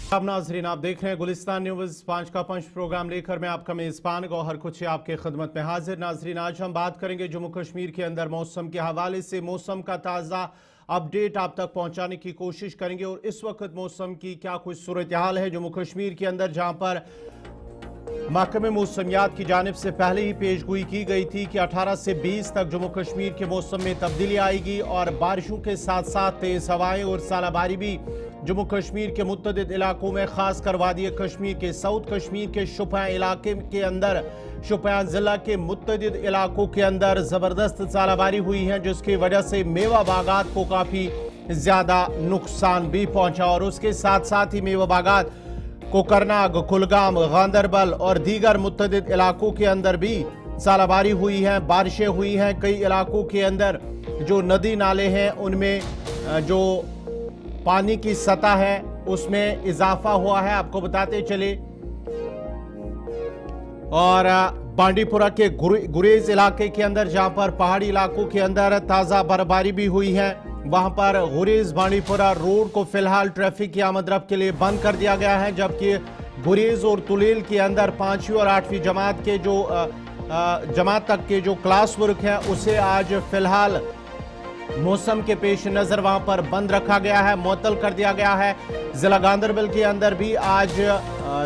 अब नाजरीन, आप देख रहे हैं गुलिस्तान न्यूज़ 5 का पंच प्रोग्राम लेकर मैं आपका मेज़बान गौहर कुछी आपके खिदमत में हाजिर। नाजरीन, आज हम बात करेंगे जम्मू कश्मीर के अंदर मौसम के हवाले से। मौसम का ताज़ा अपडेट आप तक पहुंचाने की कोशिश करेंगे और इस वक्त मौसम की क्या कुछ सूरत हाल है जम्मू कश्मीर के अंदर, जहां पर महकमे मौसमियात की जानिब से पहले ही पेशगोई की गई थी कि 18 से 20 तक जम्मू कश्मीर के मौसम में तब्दीली आएगी और बारिशों के साथ साथ तेज हवाएं और सालाबारी भी जम्मू कश्मीर के मुतअद्दिद इलाकों में, खासकर वादी कश्मीर के, साउथ कश्मीर के शोपियां इलाके के अंदर, शोपियां जिला के मुतअद्दिद इलाकों के अंदर ज़बरदस्त सालाबारी हुई है, जिसकी वजह से मेवा बागात को काफ़ी ज़्यादा नुकसान भी पहुंचा। और उसके साथ साथ ही मेवा बागात कोकरनाग, कुलगाम, गांदरबल और दीगर मुतअद्दिद इलाकों के अंदर भी सालाबारी हुई है, बारिशें हुई हैं। कई इलाकों के अंदर जो नदी नाले हैं उनमें जो पानी की सतह है उसमें इजाफा हुआ है, आपको बताते चले। और बांडीपुरा के गुरेज इलाके के अंदर, जहां पर पहाड़ी इलाकों के अंदर ताज़ा बर्फबारी भी हुई है, वहां पर गुरेज बांडीपुरा रोड को फिलहाल ट्रैफिक की आमद-रफ्त के लिए बंद कर दिया गया है, जबकि गुरेज और तुलेल के अंदर 5वीं और 8वीं जमात के जो जमात तक के जो क्लास वर्क है उसे आज फिलहाल मौसम के पेश नजर वहां पर बंद रखा गया है, मुअत्तल कर दिया गया है। जिला गांदरबल के अंदर भी आज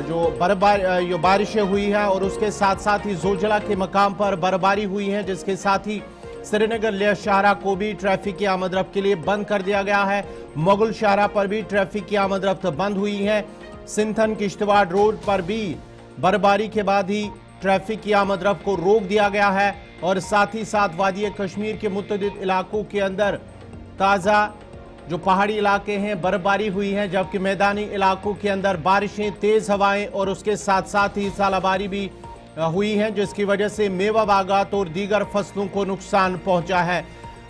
जो बारिशें हुई हैं और उसके साथ साथ ही जोजिला के मकाम पर बर्फबारी हुई है, जिसके साथ ही श्रीनगर लेह शाहरा को भी ट्रैफिक की आमद-रफ्त के लिए बंद कर दिया गया है। मुगल शाहरा पर भी ट्रैफिक की आमद-रफ्त बंद हुई है। सिंथन किश्तवाड़ रोड पर भी बर्फबारी के बाद ही ट्रैफिक की आमद-रफ्त को रोक दिया गया है। और साथ ही साथ वादी कश्मीर के मुतअद्दिद इलाकों के अंदर ताज़ा जो पहाड़ी इलाके हैं बर्फबारी हुई है, जबकि मैदानी इलाकों के अंदर बारिशें, तेज़ हवाएं और उसके साथ साथ ही सालाबारी भी हुई हैं, जिसकी वजह से मेवा बागात और दीगर फसलों को नुकसान पहुंचा है।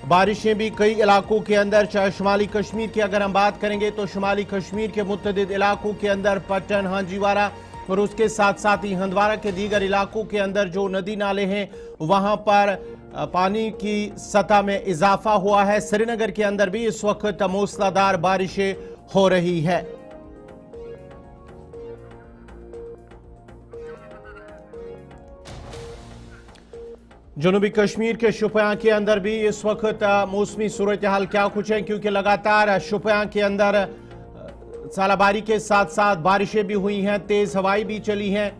बारिशें भी कई इलाकों के अंदर, चाहे शुमाली कश्मीर की अगर हम बात करेंगे तो शुमाली कश्मीर के मुतअद्दिद इलाकों के अंदर पट्टन, हांजीवारा और उसके साथ साथ ही हंदवारा के दीगर इलाकों के अंदर जो नदी नाले हैं वहां पर पानी की सतह में इजाफा हुआ है। श्रीनगर के अंदर भी इस वक्त मूसलाधार बारिशें हो रही है। जनूबी कश्मीर के शोपियां के अंदर भी इस वक्त मौसमी सूरत हाल क्या कुछ है, क्योंकि लगातार शोपियां के अंदर सालाबारी के साथ साथ बारिशें भी हुई हैं, तेज हवाएं भी चली हैं।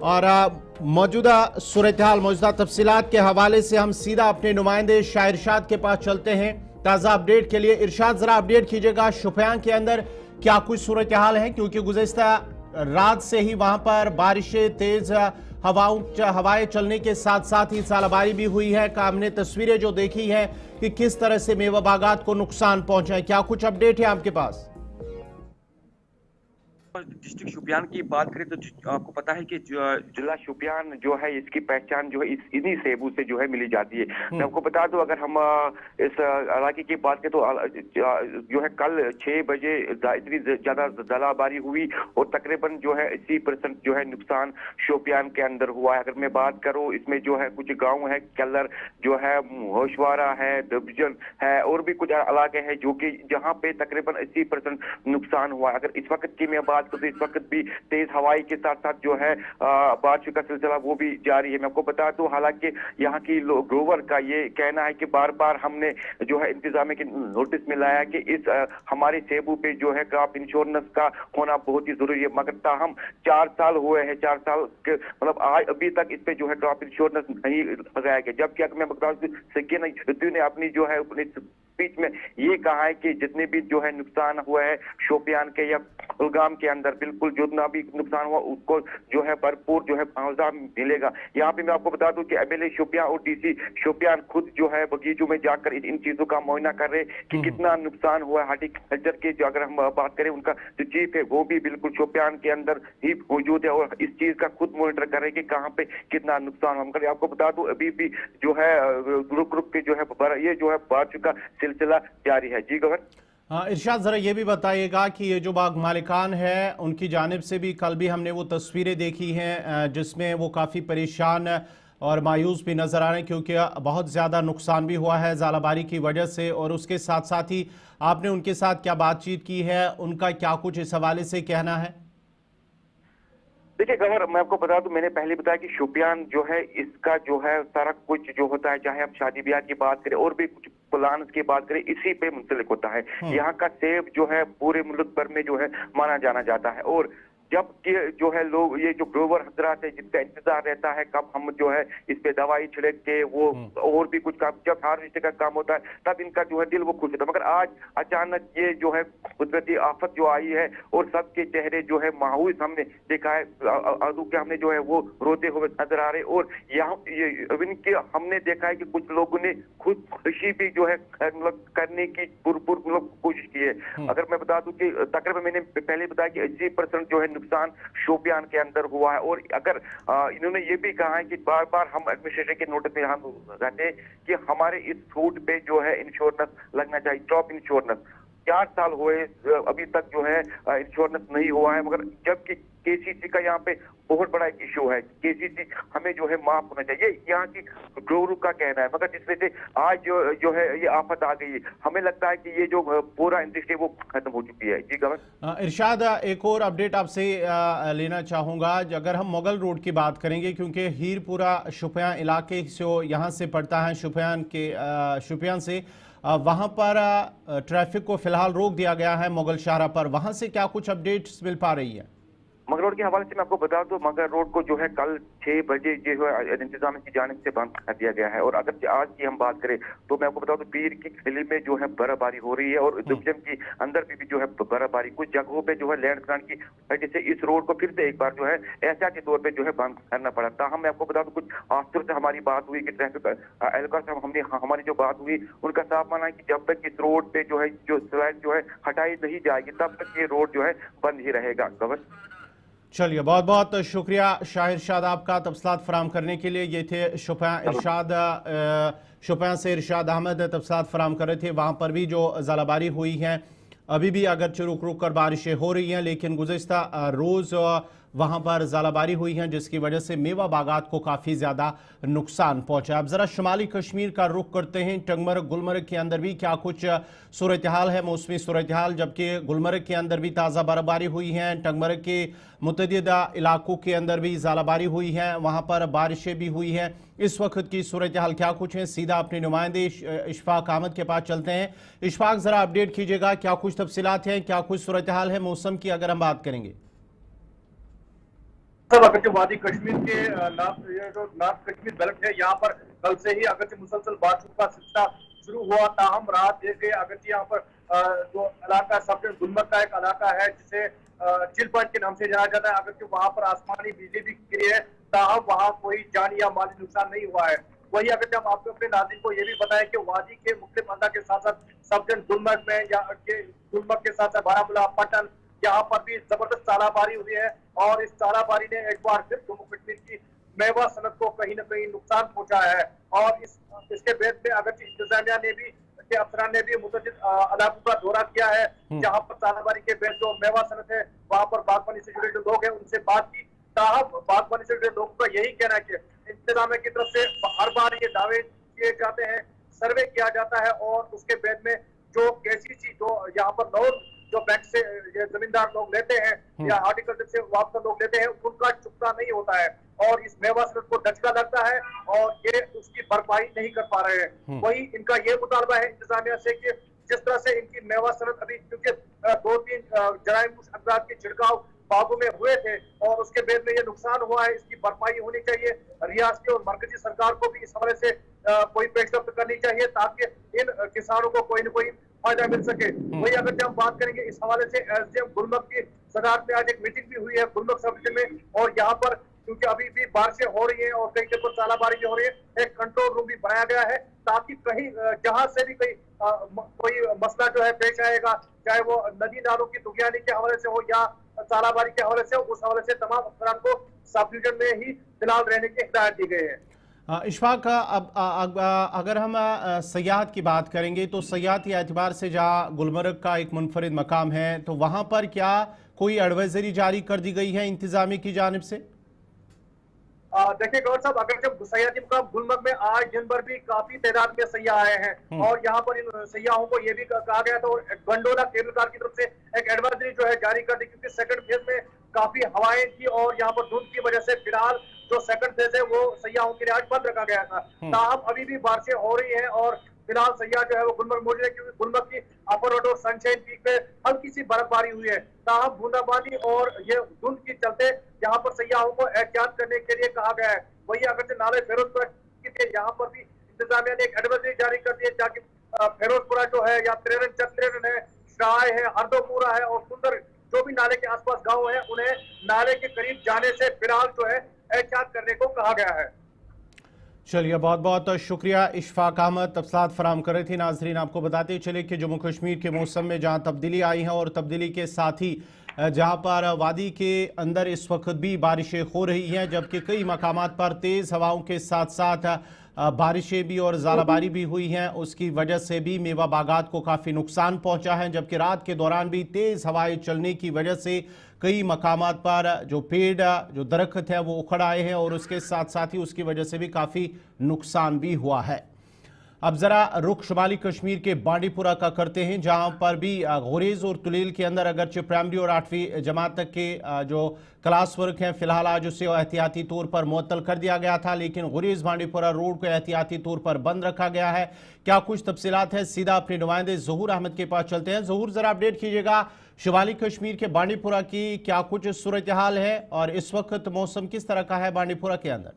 और मौजूदा सूरत हाल, मौजूदा तफसीलात के हवाले से हम सीधा अपने नुमाइंदे शाह इरशाद के पास चलते हैं ताज़ा अपडेट के लिए। इरशाद, जरा अपडेट कीजिएगा शोपियां के अंदर क्या कुछ सूरत हाल है, क्योंकि गुज़िश्ता रात से ही वहां पर बारिशें, तेज हवाएं चलने के साथ साथ ही सालाबारी भी हुई है। हमने तस्वीरें जो देखी हैं कि किस तरह से मेवा बागात को नुकसान पहुंचा है, क्या कुछ अपडेट है आपके पास? डिस्ट्रिक्ट शोपियान की बात करें तो आपको पता है कि जिला शोपियान जो है इसकी पहचान जो है इन्हीं सेबू से जो है मिली जाती है। मैं आपको बता दूं, अगर हम इस इलाके की बात करें तो जो है कल 6 बजे इतनी ज्यादा ज़लाबारी हुई और तकरीबन जो है 80% जो है नुकसान शोपियान के अंदर हुआ है। अगर मैं बात करूं, इसमें जो है कुछ गाँव है, कलर जो है, होशवारा है, दबजन है और भी कुछ इलाके हैं जो कि जहाँ पे तकरीबन 80% नुकसान हुआ है। अगर इस वक्त की मैं बात तो इस वक्त भी तेज हवाई के साथ साथ जो है बारिश का सिलसिला वो भी जारी है। मैं आपको बता दूं, हालांकि यहाँ की ग्रोवर का ये कहना है कि बार बार हमने जो है इंतजामिया के नोटिस में लाया कि इस हमारे सेबू पे जो है क्रॉप इंश्योरेंस का होना बहुत ही जरूरी है, मगर ताहम 4 साल हुए हैं, 4 साल के मतलब आज अभी तक इस पे जो है क्रॉप इंश्योरेंस नहीं लगाया गया। जबकि अगर मैं बता दूं, सकीना युद्धी ने अपनी जो है अपनी स्पीच में ये कहा है कि जितने भी जो है नुकसान हुआ है शोपियान के या कुलगाम के अंदर, बिल्कुल जितना भी नुकसान हुआ उसको जो है भरपूर जो है मुआवजा मिलेगा। यहाँ पे मैं आपको बता दूं कि एमएलए शोपियान और डीसी शोपियान खुद जो है बगीचों में जाकर इन चीजों का मुआयना कर रहे हैं कि कितना नुकसान हुआ है। हार्टिकल्चर के जो अगर हम बात करें, उनका जो चीफ है वो भी बिल्कुल शोपियान के अंदर ही मौजूद है और इस चीज का खुद मॉनिटर कर रहे हैं कि कहाँ पे कितना नुकसान हुआ। आपको बता दूं अभी भी जो है रुक रुक के जो है ये जो है बारिश का सिलसिला जारी है। जी गवर्नर। हाँ इरशाद, ज़रा ये भी बताइएगा कि ये जो बाग मालिकान है उनकी जानिब से भी कल भी हमने वो तस्वीरें देखी हैं जिसमें वो काफ़ी परेशान और मायूस भी नजर आ रहे हैं, क्योंकि बहुत ज़्यादा नुकसान भी हुआ है ज़ालाबारी की वजह से। और उसके साथ साथ ही आपने उनके साथ क्या बातचीत की है, उनका क्या कुछ इस हवाले से कहना है? देखिए गवर, मैं आपको बता दूं, मैंने पहले बताया कि शोपियान जो है इसका जो है सारा कुछ जो होता है, चाहे हम शादी ब्याह की बात करें और भी कुछ प्लान की बात करें, इसी पे मुंसलिक होता है। यहाँ का सेब जो है पूरे मुल्क भर में जो है माना जाना जाता है। और जब कि जो है लोग, ये जो ग्रोवर हजरात है जिनका इंतजार रहता है कब हम जो है इस पे दवाई छिड़क के वो और भी कुछ काम, जब हार्वेस्ट का काम होता है तब इनका जो है दिल वो खुश होता है। मगर आज अचानक ये जो है कुदरती आफत जो आई है और सबके चेहरे जो है मायूस हमने देखा है, आदू के हमने जो है वो रोते हुए नजर आ रहे। और यहाँ इनके हमने देखा है कि कुछ लोगों ने खुद खुशी भी जो है मतलब करने की पुरपुर मतलब कोशिश की है। अगर मैं बता दूं कि तकरीबन मैंने पहले बताया कि 80% जो है नुकसान शोपियान के अंदर हुआ है। और अगर इन्होंने ये भी कहा है कि बार बार हम एडमिनिस्ट्रेशन के नोटिस में हम कहते हैं कि हमारे इस फ्रूट पे जो है इंश्योरेंस लगना चाहिए, क्रॉप इंश्योरेंस। 4 साल हुए अभी तक जो है इंश्योरेंस नहीं हुआ है। मगर जबकि केसीसी का यहाँ पे बहुत बड़ा एक इशू है, केसीसी हमें जो है माफ होना चाहिए, यहाँ की ग्रोरू का कहना है। मगर जिस वजह से आज जो है ये आफत आ गई है, हमें लगता है कि ये जो पूरा इंडस्ट्री वो खत्म हो चुकी है। जी गवर्नर इरशाद, एक और अपडेट आपसे लेना चाहूँगा। अगर हम मुगल रोड की बात करेंगे, क्योंकि हीरपुरा शुपियान इलाके से यहाँ से पड़ता है, शुपियान से वहाँ पर ट्रैफिक को फिलहाल रोक दिया गया है मुगल शाहरा पर। वहाँ से क्या कुछ अपडेट्स मिल पा रही है? मगर रोड के हवाले से मैं आपको बता दूं, मगर रोड को जो है कल 6 बजे जो है इंतजाम की जानिब से बंद कर दिया गया है। और अगर आज की हम बात करें तो मैं आपको बता दूं पीर की गली में जो है बर्फबारी हो रही है और दुबजम की अंदर भी जो है बर्फबारी, कुछ जगहों पे जो है लैंडस्लाइड की वजह से इस रोड को फिर से एक बार जो है एहतियाती तौर पर जो है बंद करना पड़ा। ताहम मैं आपको बता दूं कुछ अफसर से हमारी बात हुई कि ट्रैफिक एहलकार से हमने हमारी जो बात हुई उनका साफ माना है कि जब तक इस रोड पे जो है जो स्लाइड जो है हटाई नहीं जाएगी तब तक ये रोड जो है बंद ही रहेगा। गवर्नर चलिए, बहुत बहुत शुक्रिया शाहिर इरशाद आपका तफसीलात फराम करने के लिए। ये थे शुपियां से इरशाद अहमद तफसीलात फराम कर रहे थे। वहाँ पर भी जो ज़ालाबारी हुई हैं, अभी भी अगरचे रुक रुक कर बारिशें हो रही हैं, लेकिन गुज़िश्ता रोज़ वहाँ पर ज़ालाबारी हुई हैं, जिसकी वजह से मेवा बागात को काफ़ी ज़्यादा नुकसान पहुँचा। अब ज़रा शुमाली कश्मीर का रुख करते हैं। टंगमर्ग गुलमर्ग के अंदर भी क्या कुछ सूरत हाल है, मौसमी सूरत हाल, जबकि गुलमर्ग के अंदर भी ताज़ा बर्फबारी हुई है। टंगमर्ग के मुतअद्दिदा इलाकों के अंदर भी ज़ालाबारी हुई है, वहाँ पर बारिशें भी हुई हैं। इस वक्त की सूरत हाल क्या कुछ है, सीधा अपने नुमाइंदे इशफाक अहमद के पास चलते हैं। इशफाक, ज़रा अपडेट कीजिएगा, क्या कुछ तफसीलात हैं, क्या कुछ सूरत हाल है मौसम की, अगर हम बात करेंगे। अगरचे वादी कश्मीर के नॉर्थ कश्मीर बेल्ट है, यहाँ पर कल से ही अगरचे मुसलसल बारिशों का सिलसिला शुरू हुआ, ताहम रात देर गए। अगरचे यहाँ पर जो इलाका सबसे गुलमर्ग का एक इलाका है जिसे चिल पॉइंट के नाम से जाना जाता है, अगरचे वहाँ पर आसमानी बिजली भी गिरी है, ताहम वहाँ कोई जानी या माली नुकसान नहीं हुआ है। वही अगर हम आपको अपने नाज़रीन को ये भी बताएं कि वादी के मुख्तलिफ अंदा के साथ साथ सबजन गुलमर्ग में या गुलमर्ग के साथ साथ बारामूला, पटन, यहाँ पर भी जबरदस्त तालाबारी हुई है। और इस तालाबारी ने एक बार फिर जम्मू कश्मीर की मेवा सनत को कहीं न कहीं नुकसान पहुंचाया है। और इसके बेस में अगर इंतजामिया ने भी के अफसरान ने भी मुतअद्दिद इलाकों का दौरा किया है, जहाँ पर तालाबारी के बेस जो मेवा सनत है वहाँ पर बागबानी से जुड़े जो लोग हैं उनसे बात की। ताहम बागबानी से जुड़े लोगों का यही कहना है कि इंतजामिया की तरफ से हर बार ये दावे किए जाते हैं, सर्वे किया जाता है और उसके बेस में जो केसीसी जो यहाँ पर लोन जो बैंक से ये जमींदार लोग लेते हैं या आर्टिकल्चर से वापस लोग लेते हैं उनका चुकता नहीं होता है और इस मेवा सनत को दचका लगता है और ये उसकी भरपाई नहीं कर पा रहे हैं। वही इनका ये मुतालबा है इंतजामिया से कि जिस तरह से इनकी मेवा सनत अभी क्योंकि 2-3 जराइम अफराद के छिड़काव बागों में हुए थे और उसके बेस में ये नुकसान हुआ है, इसकी भरपाई होनी चाहिए। रियासती और मरकजी सरकार को भी इस हवाले से कोई पेशरफ्त करनी चाहिए ताकि इन किसानों को कोई न कोई फायदा मिल सके। वही अगर जब हम बात करेंगे इस हवाले से एसडीएम गुलमर्ग की सदारत में आज एक मीटिंग भी हुई है गुलमर्ग सब डिवीजन में और यहाँ पर क्योंकि अभी भी बारिशें हो रही हैं और कई जगह पर तालाबारी भी हो रही है, एक कंट्रोल रूम भी बनाया गया है ताकि कहीं जहां से भी कोई मसला जो है पेश आएगा, चाहे वो नदी नालों की दुगियानी के हवाले से हो या तालाबारी के हवाले से हो, उस हवाले से तमाम अफसरान को सब डिवीजन में ही फिलहाल रहने की हिदायत दी गई है। इशफाक, अब अगर हम सयाहत की बात करेंगे तो सयाहती एतबार से जहाँ गुलमर्ग का एक मुनफरिद मकाम है तो वहाँ पर क्या कोई एडवाइजरी जारी कर दी गई है इंतजामी की जानिब से? देखिए गौर साहब, अगर जब सयाजी मुकाम गुलमर्ग में आज दिन भर भी काफी तादाद में सैयाह आए हैं और यहाँ पर इन सैयाहों को ये भी कहा गया था, गंडोला केबल कार की तरफ से एक एडवाइजरी जो है जारी कर दी, क्योंकि सेकंड फेज में काफी हवाएं थी और यहाँ पर धुंध की वजह से फिलहाल जो सेकंड फेज है वो सैयाहों के लिए आज बंद रखा गया था। ताहम अभी भी बारिशें हो रही है और फिलहाल सैयाह जो है वो गुलमर्ग मौजूद है, क्योंकि गुलमर्ग की अपर रोड और सनशाइन पीक पे हल्की सी बर्फबारी हुई है। ताहम बूंदाबांदी और ये धुंध के चलते यहाँ पर सैयाहों को एहतियात करने के लिए कहा गया है। वही अगर नाले फिरोजपुरा के यहाँ पर भी इंतजामिया ने एक एडवाइजरी जारी कर दी है, ताकि फिरोजपुरा जो है या त्रेरन चक्रेरन है, शाह है, हरदोपुरा है और सुंदर जो भी नाले के आसपास गांव है, उन्हें नाले के करीब जाने से फिलहाल जो है एहतियात करने को कहा गया है। चलिए, बहुत बहुत शुक्रिया इशफाक अहमद, तफसीलात फराम कर रही थी। नाजरीन, आपको बताते चले कि जम्मू कश्मीर के मौसम में जहां तब्दीली आई है और तब्दीली के साथ ही जहां पर वादी के अंदर इस वक्त भी बारिशें हो रही हैं, जबकि कई मकामात पर तेज़ हवाओं के साथ साथ बारिशें भी और ज़ालाबारी भी हुई हैं, उसकी वजह से भी मेवा बागात को काफ़ी नुकसान पहुंचा है। जबकि रात के दौरान भी तेज़ हवाएं चलने की वजह से कई मकामात पर जो पेड़ जो दरख्त है वो उखड़ आए हैं और उसके साथ साथ ही उसकी वजह से भी काफ़ी नुकसान भी हुआ है। अब ज़रा रुख शुमाली कश्मीर के बांडीपुरा का करते हैं, जहां पर भी गुरेज और तुलेल के अंदर अगरचे प्राइमरी और 8वीं जमात तक के जो क्लास वर्क हैं फिलहाल आज उसे एहतियाती तौर पर मुअत्तल कर दिया गया था, लेकिन गुरेज बांडीपुरा रोड को एहतियाती तौर पर बंद रखा गया है। क्या कुछ तफसीलात है, सीधा अपने नुमाइंदे ज़हूर अहमद के पास चलते हैं। ज़हूर, ज़रा अपडेट कीजिएगा, शुमाली कश्मीर के बांडीपुरा की क्या कुछ सूरत हाल है और इस वक्त मौसम किस तरह का है बांडीपुरा के अंदर?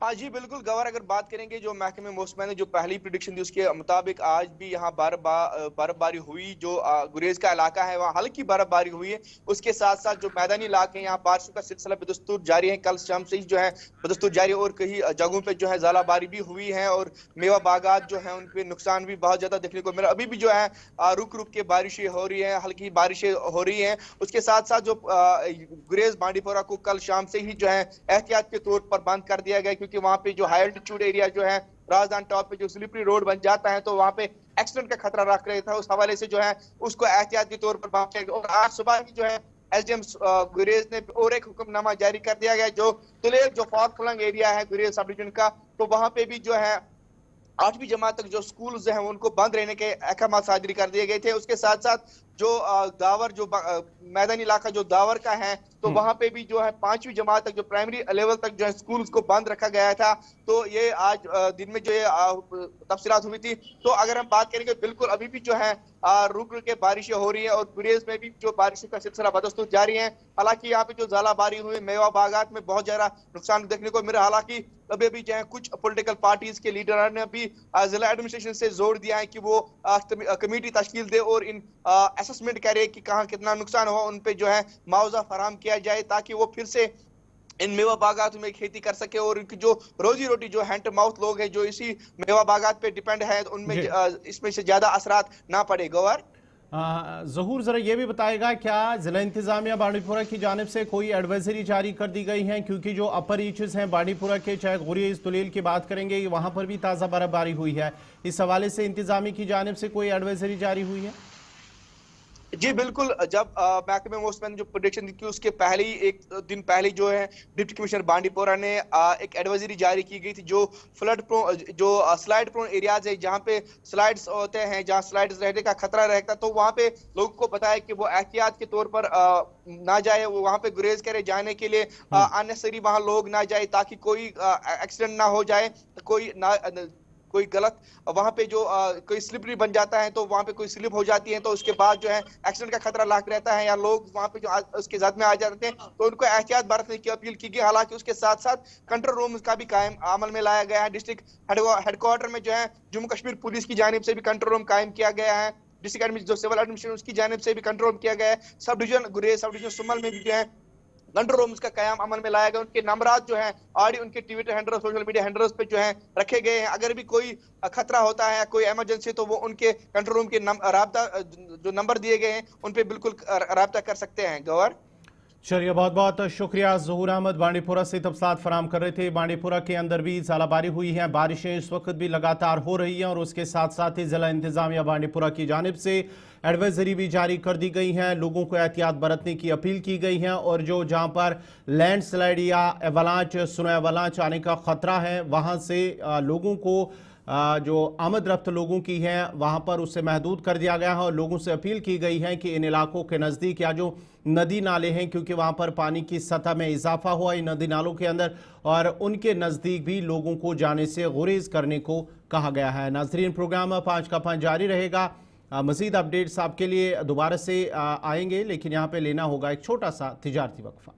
हाँ जी बिल्कुल गवर, अगर बात करेंगे जो महकमे मौसम ने जो पहली प्रिडिक्शन दी उसके मुताबिक आज भी यहाँ बर्फबारी हुई। जो गुरेज का इलाका है वहाँ हल्की बर्फबारी हुई है। उसके साथ साथ जो मैदानी इलाके हैं यहाँ बारिशों का सिलसिला बदस्तूर जारी है। कल शाम से ही जो है बदस्तूर जारी और कई जगहों पे जो है ज़ालाबारी भी हुई है और मेवा बागात जो है उन पे नुकसान भी बहुत ज्यादा देखने को मिला। अभी भी जो है रुक रुक के बारिशें हो रही है, हल्की बारिशें हो रही है। उसके साथ साथ जो गुरेज बांडीपुरा को कल शाम से ही जो है एहतियात के तौर पर बंद कर दिया गया, क्योंकि वहां पे जो हाई एल्टीट्यूड एरिया जो है राजधान टॉप पे जो स्लिपरी रोड बन जाता है, तो वहां पे एक्सीडेंट का खतरा रख रहे था। उस हवाले से जो है उसको एहतियात के तौर पर बंद किया गया। और आज सुबह भी जो है एसडीएम गुरेज ने और एक हुक्मनामा जारी कर दिया गया, जो तुलेल जो फॉर फलंग एरिया है गुरेज सब डिवीजन का, तो वहां पे भी जो है 8वीं जमात तक जो स्कूल हैं उनको बंद रहने के अहकाम सादरी कर दिए गए थे। उसके साथ साथ जो दावर जो मैदानी इलाका जो दावर का है, तो वहां पे भी जो है 5वीं जमात तक जो प्राइमरी लेवल तक जो है स्कूल्स को बंद रखा गया था। तो ये आज दिन में जो ये तफसीलात हुई थी। तो अगर हम बात करेंगे बिल्कुल अभी भी जो है रुक रुक के बारिशें हो रही है और गुरेज में भी जो बारिशों का सिलसिला बदस्तूर जारी है। हालांकि यहाँ पे जो ज़ालाबारी हुई, मेवा बागात में बहुत ज्यादा नुकसान देखने को मिला। हालांकि अभी भी जो है कुछ पॉलिटिकल पार्टीज के लीडर ने भी जिला एडमिनिस्ट्रेशन से जोर दिया है कि वो कमेटी तश्कील दे और इन असेसमेंट करे कि कहाँ कितना नुकसान हुआ, उन पे जो है मुआवजा फराहम किया जाए, ताकि वो फिर से इन मेवा बागात में खेती कर सके और इनकी जो रोजी रोटी जो हैंड टू माउथ लोग हैं जो इसी मेवा बागात पे डिपेंड है, उनमें इसमें से ज्यादा असरात ना पड़े। गवर ज़हूर, ज़रा ये भी बताएगा क्या ज़िला इंतज़ामिया बांडीपुरा की जानिब से कोई एडवाइजरी जारी कर दी गई है, क्योंकि जो अपर रीचेस हैं बांडीपुरा के, चाहे गुरेज तुलेल की बात करेंगे, वहाँ पर भी ताज़ा बर्फबारी हुई है, इस हवाले से इंतज़ामिया की जानिब से कोई एडवाइजरी जारी हुई है? जी बिल्कुल, जब महकमे मौसम ने जो प्रेडिक्शन दी थी उसके पहले ही एक दिन पहले जो है डिप्टी कमिश्नर बांडीपुरा ने एक एडवाइजरी जारी की गई थी, जो फ्लड प्रोन जो स्लाइड प्रोन एरियाज है जहां पे स्लाइड्स होते हैं, जहां स्लाइड्स रहने का खतरा रहता है, तो वहां पे लोगों को बताया कि वो एहतियात के तौर पर ना जाए, वो वहां पे गुरेज करे जाने के लिए अननेसेसरी वहां लोग ना जाए, ताकि कोई एक्सीडेंट ना हो जाए, कोई गलत वहां पे जो कोई स्लिपरी बन जाता है, तो वहां पे कोई स्लिप हो जाती है, तो उसके बाद जो है एक्सीडेंट का खतरा लाक रहता है, या लोग वहां पे जो उसके साथ में आ जाते हैं, तो उनको एहतियात बरतने की अपील की गई। हालांकि उसके साथ साथ कंट्रोल रूम का भी कायम अमल में लाया गया है। डिस्ट्रिक्ट हेडक्वार्टर में जो है जम्मू कश्मीर पुलिस की जानिब से भी कंट्रोल रूम कायम किया गया है। डिस्ट्रिक्ट जो सिविल एडमिनिस्ट्रेशन उसकी जानिब से भी कंट्रोल रूम किया गया है। सब डिवीजन गुरेज, सब डिवीजन सुमल में भी जो है कंट्रोल रूम्स का कयाम अमल में लाया गया। उनके नंबरात जो हैं ऑडियो उनके Twitter handles, social media handles पे जो है रखे गए हैं। अगर भी कोई खतरा होता है, कोई इमरजेंसी, तो वो उनके कंट्रोल रूम के राब्ता जो नंबर दिए गए हैं उन पे बिल्कुल राब्ता कर सकते हैं। गवर चलिए, बहुत बहुत शुक्रिया। ज़हूर अहमद बांडीपुरा से तफसीलात फराम कर रहे थे। बांडीपुरा के अंदर भी ज़ालाबारी हुई है, बारिशें इस वक्त भी लगातार हो रही हैं और उसके साथ साथ ही ज़िला इंतज़ामिया बांडीपुरा की जानिब से एडवाइजरी भी जारी कर दी गई हैं। लोगों को एहतियात बरतने की अपील की गई है और जो जहाँ पर लैंडस्लाइड या एवलांच, स्नो एवलांच आने का ख़तरा है, वहाँ से लोगों को जो आमद रफ्त लोगों की है वहाँ पर उससे महदूद कर दिया गया है और लोगों से अपील की गई है कि इन इलाकों के नज़दीक या जो नदी नाले हैं, क्योंकि वहाँ पर पानी की सतह में इजाफा हुआ इन नदी नालों के अंदर, और उनके नज़दीक भी लोगों को जाने से गुरेज करने को कहा गया है। नाजरीन, प्रोग्राम 5 का 5 जारी रहेगा। मज़ीद अपडेट्स आपके लिए दोबारा से आएंगे, लेकिन यहाँ पर लेना होगा एक छोटा सा तिजारती वक्फा।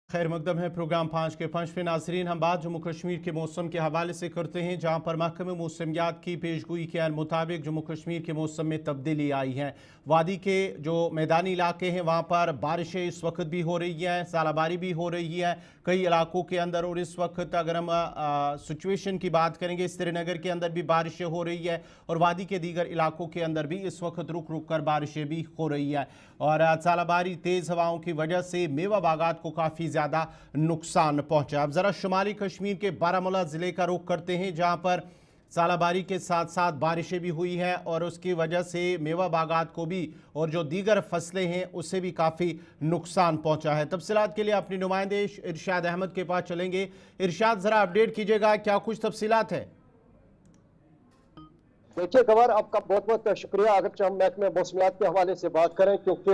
खैर मकदम है प्रोग्राम 5 के 5 पे। नाजरीन, हम बात जम्मू कश्मीर के मौसम के हवाले से करते हैं, जहाँ पर महकमे मौसमियात की पेशगोई के मुताबिक जम्मू कश्मीर के मौसम में तब्दीली आई है। वादी के जो मैदानी इलाके हैं वहाँ पर बारिशें इस वक्त भी हो रही हैं, सालाबारी भी हो रही है कई इलाकों के अंदर। और इस वक्त अगर हम सिचुएशन की बात करेंगे, श्रीनगर के अंदर भी बारिशें हो रही है और वादी के दीगर इलाकों के अंदर भी इस वक्त रुक रुक कर बारिशें भी हो रही है। और सालाबारी तेज़ हवाओं की वजह से मेवा बागात को काफ़ी ज़्यादा नुकसान पहुंचा। अब ज़रा शुमाली कश्मीर के बारामूला ज़िले का रुख करते हैं, जहां पर सालाबारी के साथ साथ बारिशें भी हुई हैं और उसकी वजह से मेवा बागात को भी और जो दीगर फसलें हैं उससे भी काफ़ी नुकसान पहुंचा है। तफसीलात के लिए अपनी नुमाइंदे इरशाद अहमद के पास चलेंगे। इरशाद, ज़रा अपडेट कीजिएगा, क्या कुछ तफसीलात है? देखिए गवर, आपका बहुत बहुत शुक्रिया। अगर हम महकमे मौसमियात के हवाले से बात करें, क्योंकि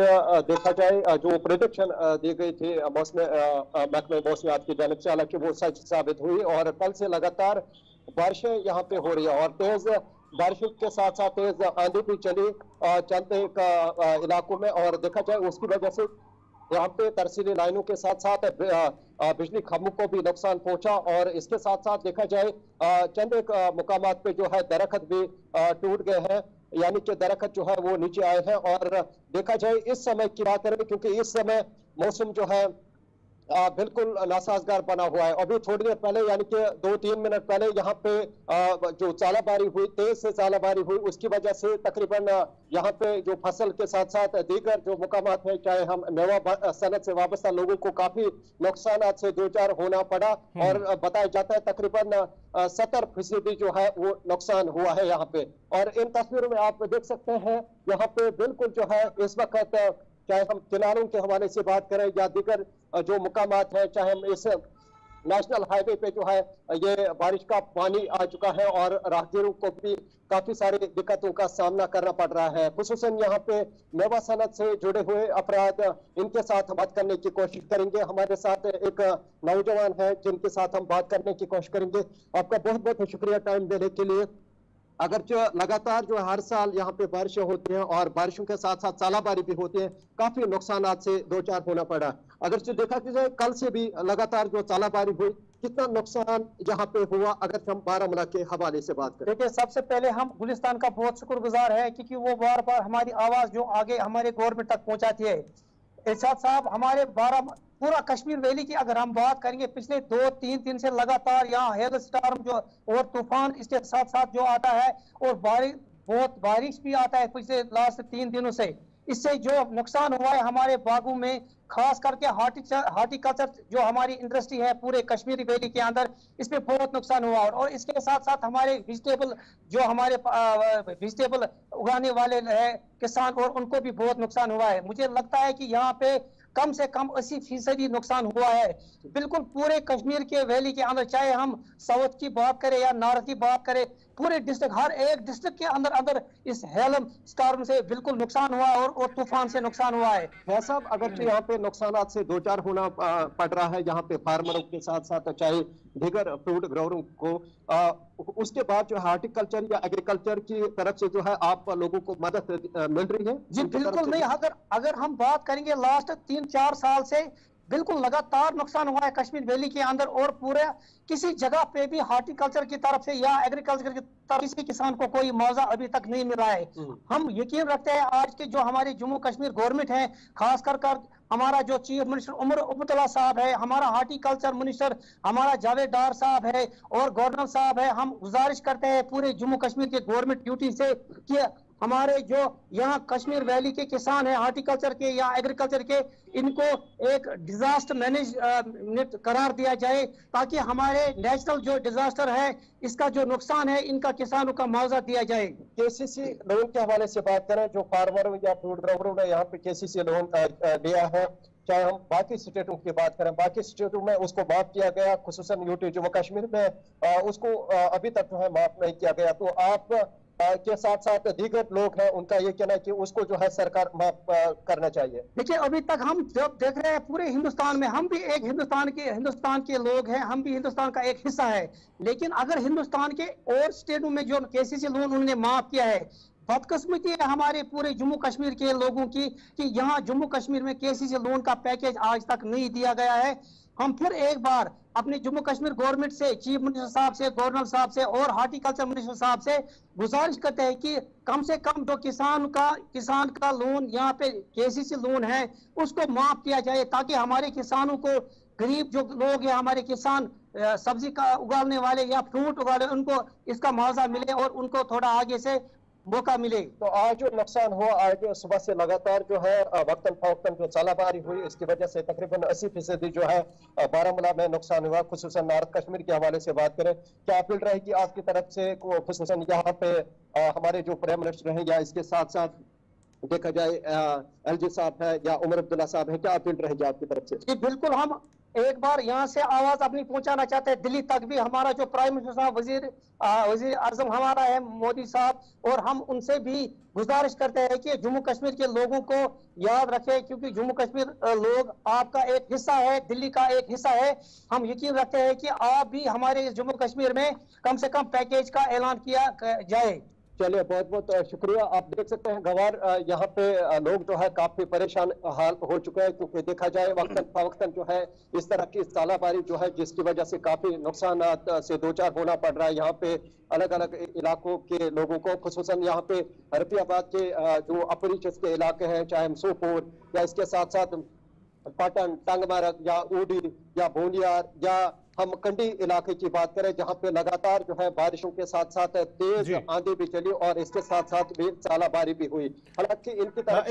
देखा जाए जो प्रेडिक्शन दी गई थी महकमे मौसमियात की जानिब से, हालांकि वो सच साबित हुई और कल से लगातार बारिशें यहाँ पे हो रही है और तेज बारिशों के साथ साथ तेज आंधी भी चली चंद एक इलाकों में। और देखा जाए उसकी वजह से यहाँ पे तरसीली लाइनों के साथ साथ बिजली खंभों को भी नुकसान पहुंचा और इसके साथ साथ देखा जाए चंद एक मुकामात पे जो है दरख्त भी टूट गए हैं, यानी कि दरख्त जो है वो नीचे आए हैं। और देखा जाए इस समय की बात करें, क्योंकि इस समय मौसम जो है बिल्कुल नासाजगार बना हुआ है। अभी थोड़ी देर पहले यानी कि 2-3 मिनट पहले यहाँ पे जो सालाबारी हुई, तेज से सालाबारी हुई, उसकी वजह से तकरीबन यहाँ पे जो फसल के साथ साथ दीगर जो मुकामात है, चाहे हम मेवा सनत से वाबस्ता लोगों को काफी नुकसान से दो चार होना पड़ा और बताया जाता है तकरीबन 70% जो है वो नुकसान हुआ है यहाँ पे। और इन तस्वीरों में आप देख सकते हैं यहाँ पे बिल्कुल जो है इस वक्त चाहे हम किनारों के हवाले से बात करें या दीगर जो मुकामात हैं, चाहे हम इस नेशनल हाईवे पे जो है ये बारिश का पानी आ चुका है और राहगीरों को भी काफी सारी दिक्कतों का सामना करना पड़ रहा है। खुसूसन यहाँ पे मेवा सनत से जुड़े हुए अपराध, इनके साथ बात करने की कोशिश करेंगे। हमारे साथ एक नौजवान है जिनके साथ हम बात करने की कोशिश करेंगे। आपका बहुत बहुत शुक्रिया टाइम देने के लिए। अगर जो लगातार जो हर साल यहाँ पे बारिशें होती हैं और बारिशों के साथ साथ सालाबारी भी होती है, काफी नुकसान से दो चार होना पड़ा। अगर जो देखा जाए कल से भी लगातार जो सालाबारी हुई, कितना नुकसान यहाँ पे हुआ अगर हम बारामूला के हवाले से बात करें? देखिए, सबसे पहले हम गुलिस्तान का बहुत शुक्रगुजार है क्योंकि वो बार बार हमारी आवाज जो आगे हमारे गवर्नमेंट तक पहुंचाती है। इरशाद साहब, हमारे पूरा कश्मीर वैली की अगर हम बात करेंगे, पिछले 2-3 दिन से लगातार यहाँ हेल स्टॉर्म जो और तूफान इसके साथ साथ जो आता है और बहुत बारिश भी आता है पिछले लास्ट 3 दिनों से। इससे जो नुकसान हुआ है हमारे बागों में, खास करके हार्टिकल्चर जो हमारी इंडस्ट्री है पूरे कश्मीरी वैली के अंदर, इस पे बहुत नुकसान हुआ। और इसके साथ साथ हमारे वेजिटेबल जो हमारे वेजिटेबल उगाने वाले हैं किसान, और उनको भी बहुत नुकसान हुआ है। मुझे लगता है कि यहाँ पे कम से कम 80% नुकसान हुआ है बिल्कुल पूरे कश्मीर के वैली के अंदर, चाहे हम साउथ की बात करें या नॉर्थ की बात करें, पूरे डिस्ट्रिक्ट, हर एक डिस्ट्रिक्ट के अंदर अंदर इस हेलम स्टॉर्म से बिल्कुल नुकसान हुआ और तूफान से नुकसान हुआ है। वैसा अगर यहाँ पे नुकसान से दो चार होना पड़ रहा है यहाँ पे फार्मरों के साथ साथ चाहे दीगर फ्रूट ग्रोअरों को, उसके बाद जो हार्टिकल्चर या एग्रीकल्चर की तरफ से जो है आप लोगों को मदद मिल रही है? जी बिल्कुल नहीं। अगर हम बात करेंगे लास्ट 3-4 साल से बिल्कुल लगातार नुकसान हुआ है कश्मीर वैली के अंदर, और पूरे किसी जगह पे भी हार्टिकल्चर की तरफ से या एग्रीकल्चर की तरफ किसी किसान को कोई मुआवजा अभी तक नहीं मिल रहा है। हम यकीन रखते हैं आज के जो हमारी जम्मू कश्मीर गवर्नमेंट है, खास कर हमारा जो चीफ मिनिस्टर उमर अब्दुल्ला साहब है, हमारा हार्टिकल्चर मिनिस्टर हमारा जावेद डार साहब है और गवर्नर साहब है, हम गुजारिश करते हैं पूरे जम्मू कश्मीर के गवर्नमेंट ड्यूटी से कि हमारे जो यहाँ कश्मीर वैली के किसान हैं हार्टिकल्चर के या एग्रीकल्चर के, इनको एक डिजास्टर मैनेज करार दिया जाए ताकि हमारे नेशनल जो डिजास्टर है इसका जो नुकसान है इनका किसानों का मुआवजा दिया जाए। केसीसी लोन के हवाले से बात करें, जो फार्मर या फ्रूट ग्रोअरों ने यहाँ पे केसीसी लोन लिया है, चाहे हम बाकी स्टेटों की बात करें, बाकी स्टेटों में उसको माफ किया गया, खुसूसन यूटी जम्मू कश्मीर में उसको अभी तक जो है माफ नहीं किया गया। तो आप के साथ साथ दीगर लोग हैं, उनका ये कहना है कि उसको जो है सरकार माफ करना चाहिए। देखिए, अभी तक हम जब देख रहे हैं पूरे हिंदुस्तान में, हम भी एक हिंदुस्तान के लोग हैं, हम भी हिंदुस्तान का एक हिस्सा है, लेकिन अगर हिंदुस्तान के और स्टेटों में जो केसीसी लोन उन्होंने माफ किया है, बदकिस्मती है हमारे पूरे जम्मू कश्मीर के लोगों की कि यहाँ जम्मू कश्मीर में केसीसी लोन का पैकेज आज तक नहीं दिया गया है। हम फिर एक बार अपने जम्मू कश्मीर गवर्नमेंट से, चीफ मिनिस्टर साहब से, गवर्नर साहब से और हार्टिकल्चर मिनिस्टर साहब से गुजारिश करते हैं कि कम से कम जो किसान का लोन यहाँ पे केसीसी लोन है उसको माफ किया जाए, ताकि हमारे किसानों को, गरीब जो लोग हैं हमारे किसान सब्जी का उगाने वाले या फ्रूट उगाने, उनको इसका मुआवजा मिले और उनको थोड़ा आगे से मौका मिले। तो आज जो नुकसान हुआ, आज सुबह से लगातार जो है वक्तन फवक्तन जो सालाबारी हुई, इसकी वजह से तकरीबन 80% जो है बारामूला में नुकसान हुआ। खुसूसन नॉर्थ कश्मीर के हवाले से बात करें, क्या अपील रहेगी आपकी तरफ से, खुसूसन यहाँ पे हमारे जो प्राइम मिनिस्टर हैं या इसके साथ साथ देखा जाए एलजी साहब है या उमर अब्दुल्ला साहब है, क्या अपील रहेगी आपकी तरफ से? जी बिल्कुल, हम एक बार यहाँ से आवाज अपनी पहुंचाना चाहते हैं दिल्ली तक भी। हमारा जो प्राइम मिनिस्टर साहब, वजीर आजम हमारा है मोदी साहब, और हम उनसे भी गुजारिश करते हैं कि जम्मू कश्मीर के लोगों को याद रखें, क्योंकि जम्मू कश्मीर लोग आपका एक हिस्सा है, दिल्ली का एक हिस्सा है। हम यकीन रखते हैं कि आप भी हमारे जम्मू कश्मीर में कम से कम पैकेज का ऐलान किया जाए। चलिए, बहुत बहुत शुक्रिया। आप देख सकते हैं गवार यहाँ पे लोग जो है काफी परेशान हाल हो चुके हैं, क्योंकि देखा जाए वक्तन फवक्तन जो है इस तरह की सालाबारी जो है जिसकी वजह से काफी नुकसान से दो चार होना पड़ रहा है यहाँ पे अलग अलग इलाकों के लोगों को। खुसूसन यहाँ पे हरफियाबाद के जो अपरिचित के इलाके हैं, चाहे सोपोर या इसके साथ साथ पाटन, टंगमारक या ऊडी या भोनियार या हम कंडी इलाके की बात करें, जहां पे लगातार जो है बारिशों के साथ साथ तेज आंधी भी चली और इसके साथ साथ भी सालाबारी भी हुई। हालांकि इनकी तरफ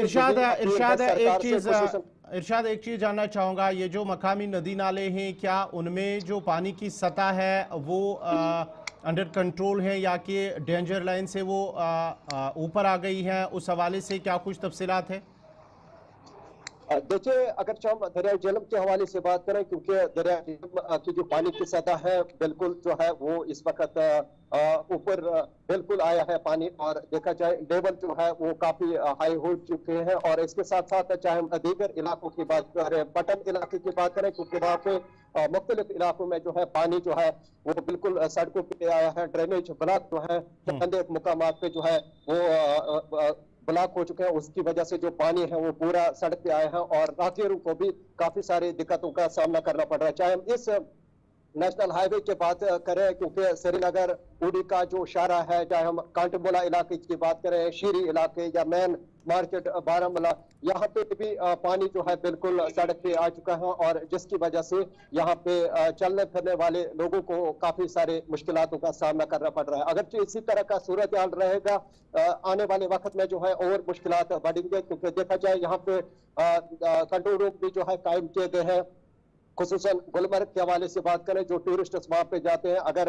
इरशाद एक चीज जानना चाहूंगा, ये जो मकामी नदी नाले हैं, क्या उनमें जो पानी की सतह है वो अंडर कंट्रोल है या कि डेंजर लाइन से वो ऊपर आ गई है? उस हवाले से क्या कुछ तफसीलात है? देखिए, अगर हम दरिया झेलम के हवाले से बात करें, क्योंकि दरिया झेलम की जो पानी की सतह है बिल्कुल जो है वो इस वक्त ऊपर बिल्कुल आया है पानी, और देखा जाए लेवल जो है वो काफी हाई हो चुके हैं। और इसके साथ साथ चाहे हम दीगर इलाकों की बात करें, पटन इलाके की बात करें, क्योंकि वहाँ पे मुख्तलिफ इलाकों में जो है पानी जो है वो बिल्कुल सड़कों पे आया है। ड्रेनेज ब्लॉक जो है चंद मुकामात पे जो है वो ब्लॉक हो चुके हैं, उसकी वजह से जो पानी है वो पूरा सड़क पे आया है और राहगीरों को भी काफी सारी दिक्कतों का सामना करना पड़ रहा है। चाहे हम इस नेशनल हाईवे की बात करें, क्योंकि श्रीनगर उड़ी का जो शारा है, चाहे हम कांटमोला इलाके की बात करें, शीरी इलाके या मेन मार्केट बारामूला, यहाँ पे भी पानी जो है बिल्कुल सड़क पे आ चुका है, और जिसकी वजह से यहाँ पे चलने फिरने वाले लोगों को काफी सारे मुश्किलातों का सामना करना पड़ रहा है। अगर इसी तरह का सूरत हाल रहेगा आने वाले वक्त में जो है और मुश्किलात बढ़ेंगे, क्योंकि देखा जाए यहाँ पे कंट्रोल रूम भी जो है कायम किए गए हैं। खुसूसन गुलमर्ग के हवाले से बात करें, जो टूरिस्ट वहां पे जाते हैं, अगर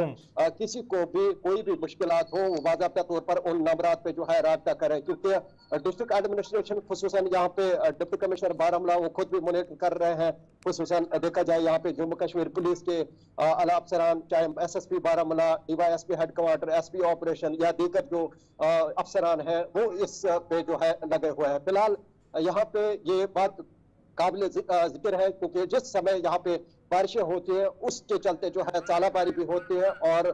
किसी को भी कोई भी मुश्किलात हो वो बाज़ाब्ता तौर पर उन नंबरात पे जो है राब्ता करें, क्योंकि डिस्ट्रिक्ट एडमिनिस्ट्रेशन खुसूसन यहाँ पे डिप्टी कमिश्नर बारामूला वो खुद भी मॉनिटर कर रहे हैं। खुसूसन देखा जाए यहाँ पे जम्मू कश्मीर पुलिस के आला अफसरान, चाहे SSP Baramulla, DYSP headquarter, SP operation या दीगर जो अफसरान है वो इस पे जो है लगे हुए हैं। फिलहाल यहाँ पे ये बात काबिल जिक्र है, क्योंकि जिस समय यहाँ पे बारिशें होती है उसके चलते जो है सालाबारी भी होती है, और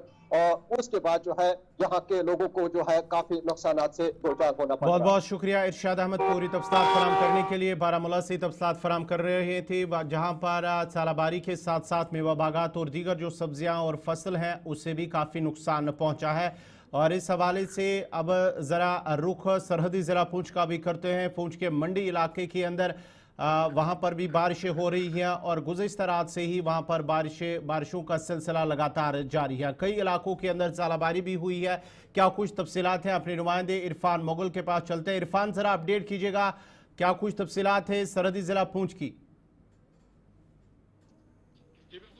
उसके बाद जो है यहाँ के लोगों को जो है काफी नुकसानात से दो चार होना पड़ता है। बहुत बहुत शुक्रिया इरशाद अहमद, पूरी तफसीलात फराम करने के लिए। बारामूला से तफसीलात फराम कर रहे थे, जहाँ पर सालाबारी के साथ साथ मेवा बागात और दीगर जो सब्जियाँ और फसल हैं उससे भी काफ़ी नुकसान पहुँचा है। और इस हवाले से अब ज़रा रुख सरहदी ज़िला पुंछ का भी करते हैं। पुंछ के मंडी इलाके के अंदर वहाँ पर भी बारिशें हो रही हैं, और गुज़िश्ता रात से ही वहाँ पर बारिशों का सिलसिला लगातार जारी है। कई इलाकों के अंदर ज़ालाबारी भी हुई है। क्या कुछ तफसीलात हैं, अपने नुमाइंदे इरफान मुगल के पास चलते हैं। इरफान, ज़रा अपडेट कीजिएगा, क्या कुछ तफसीलात है सरहदी ज़िला पुंछ की?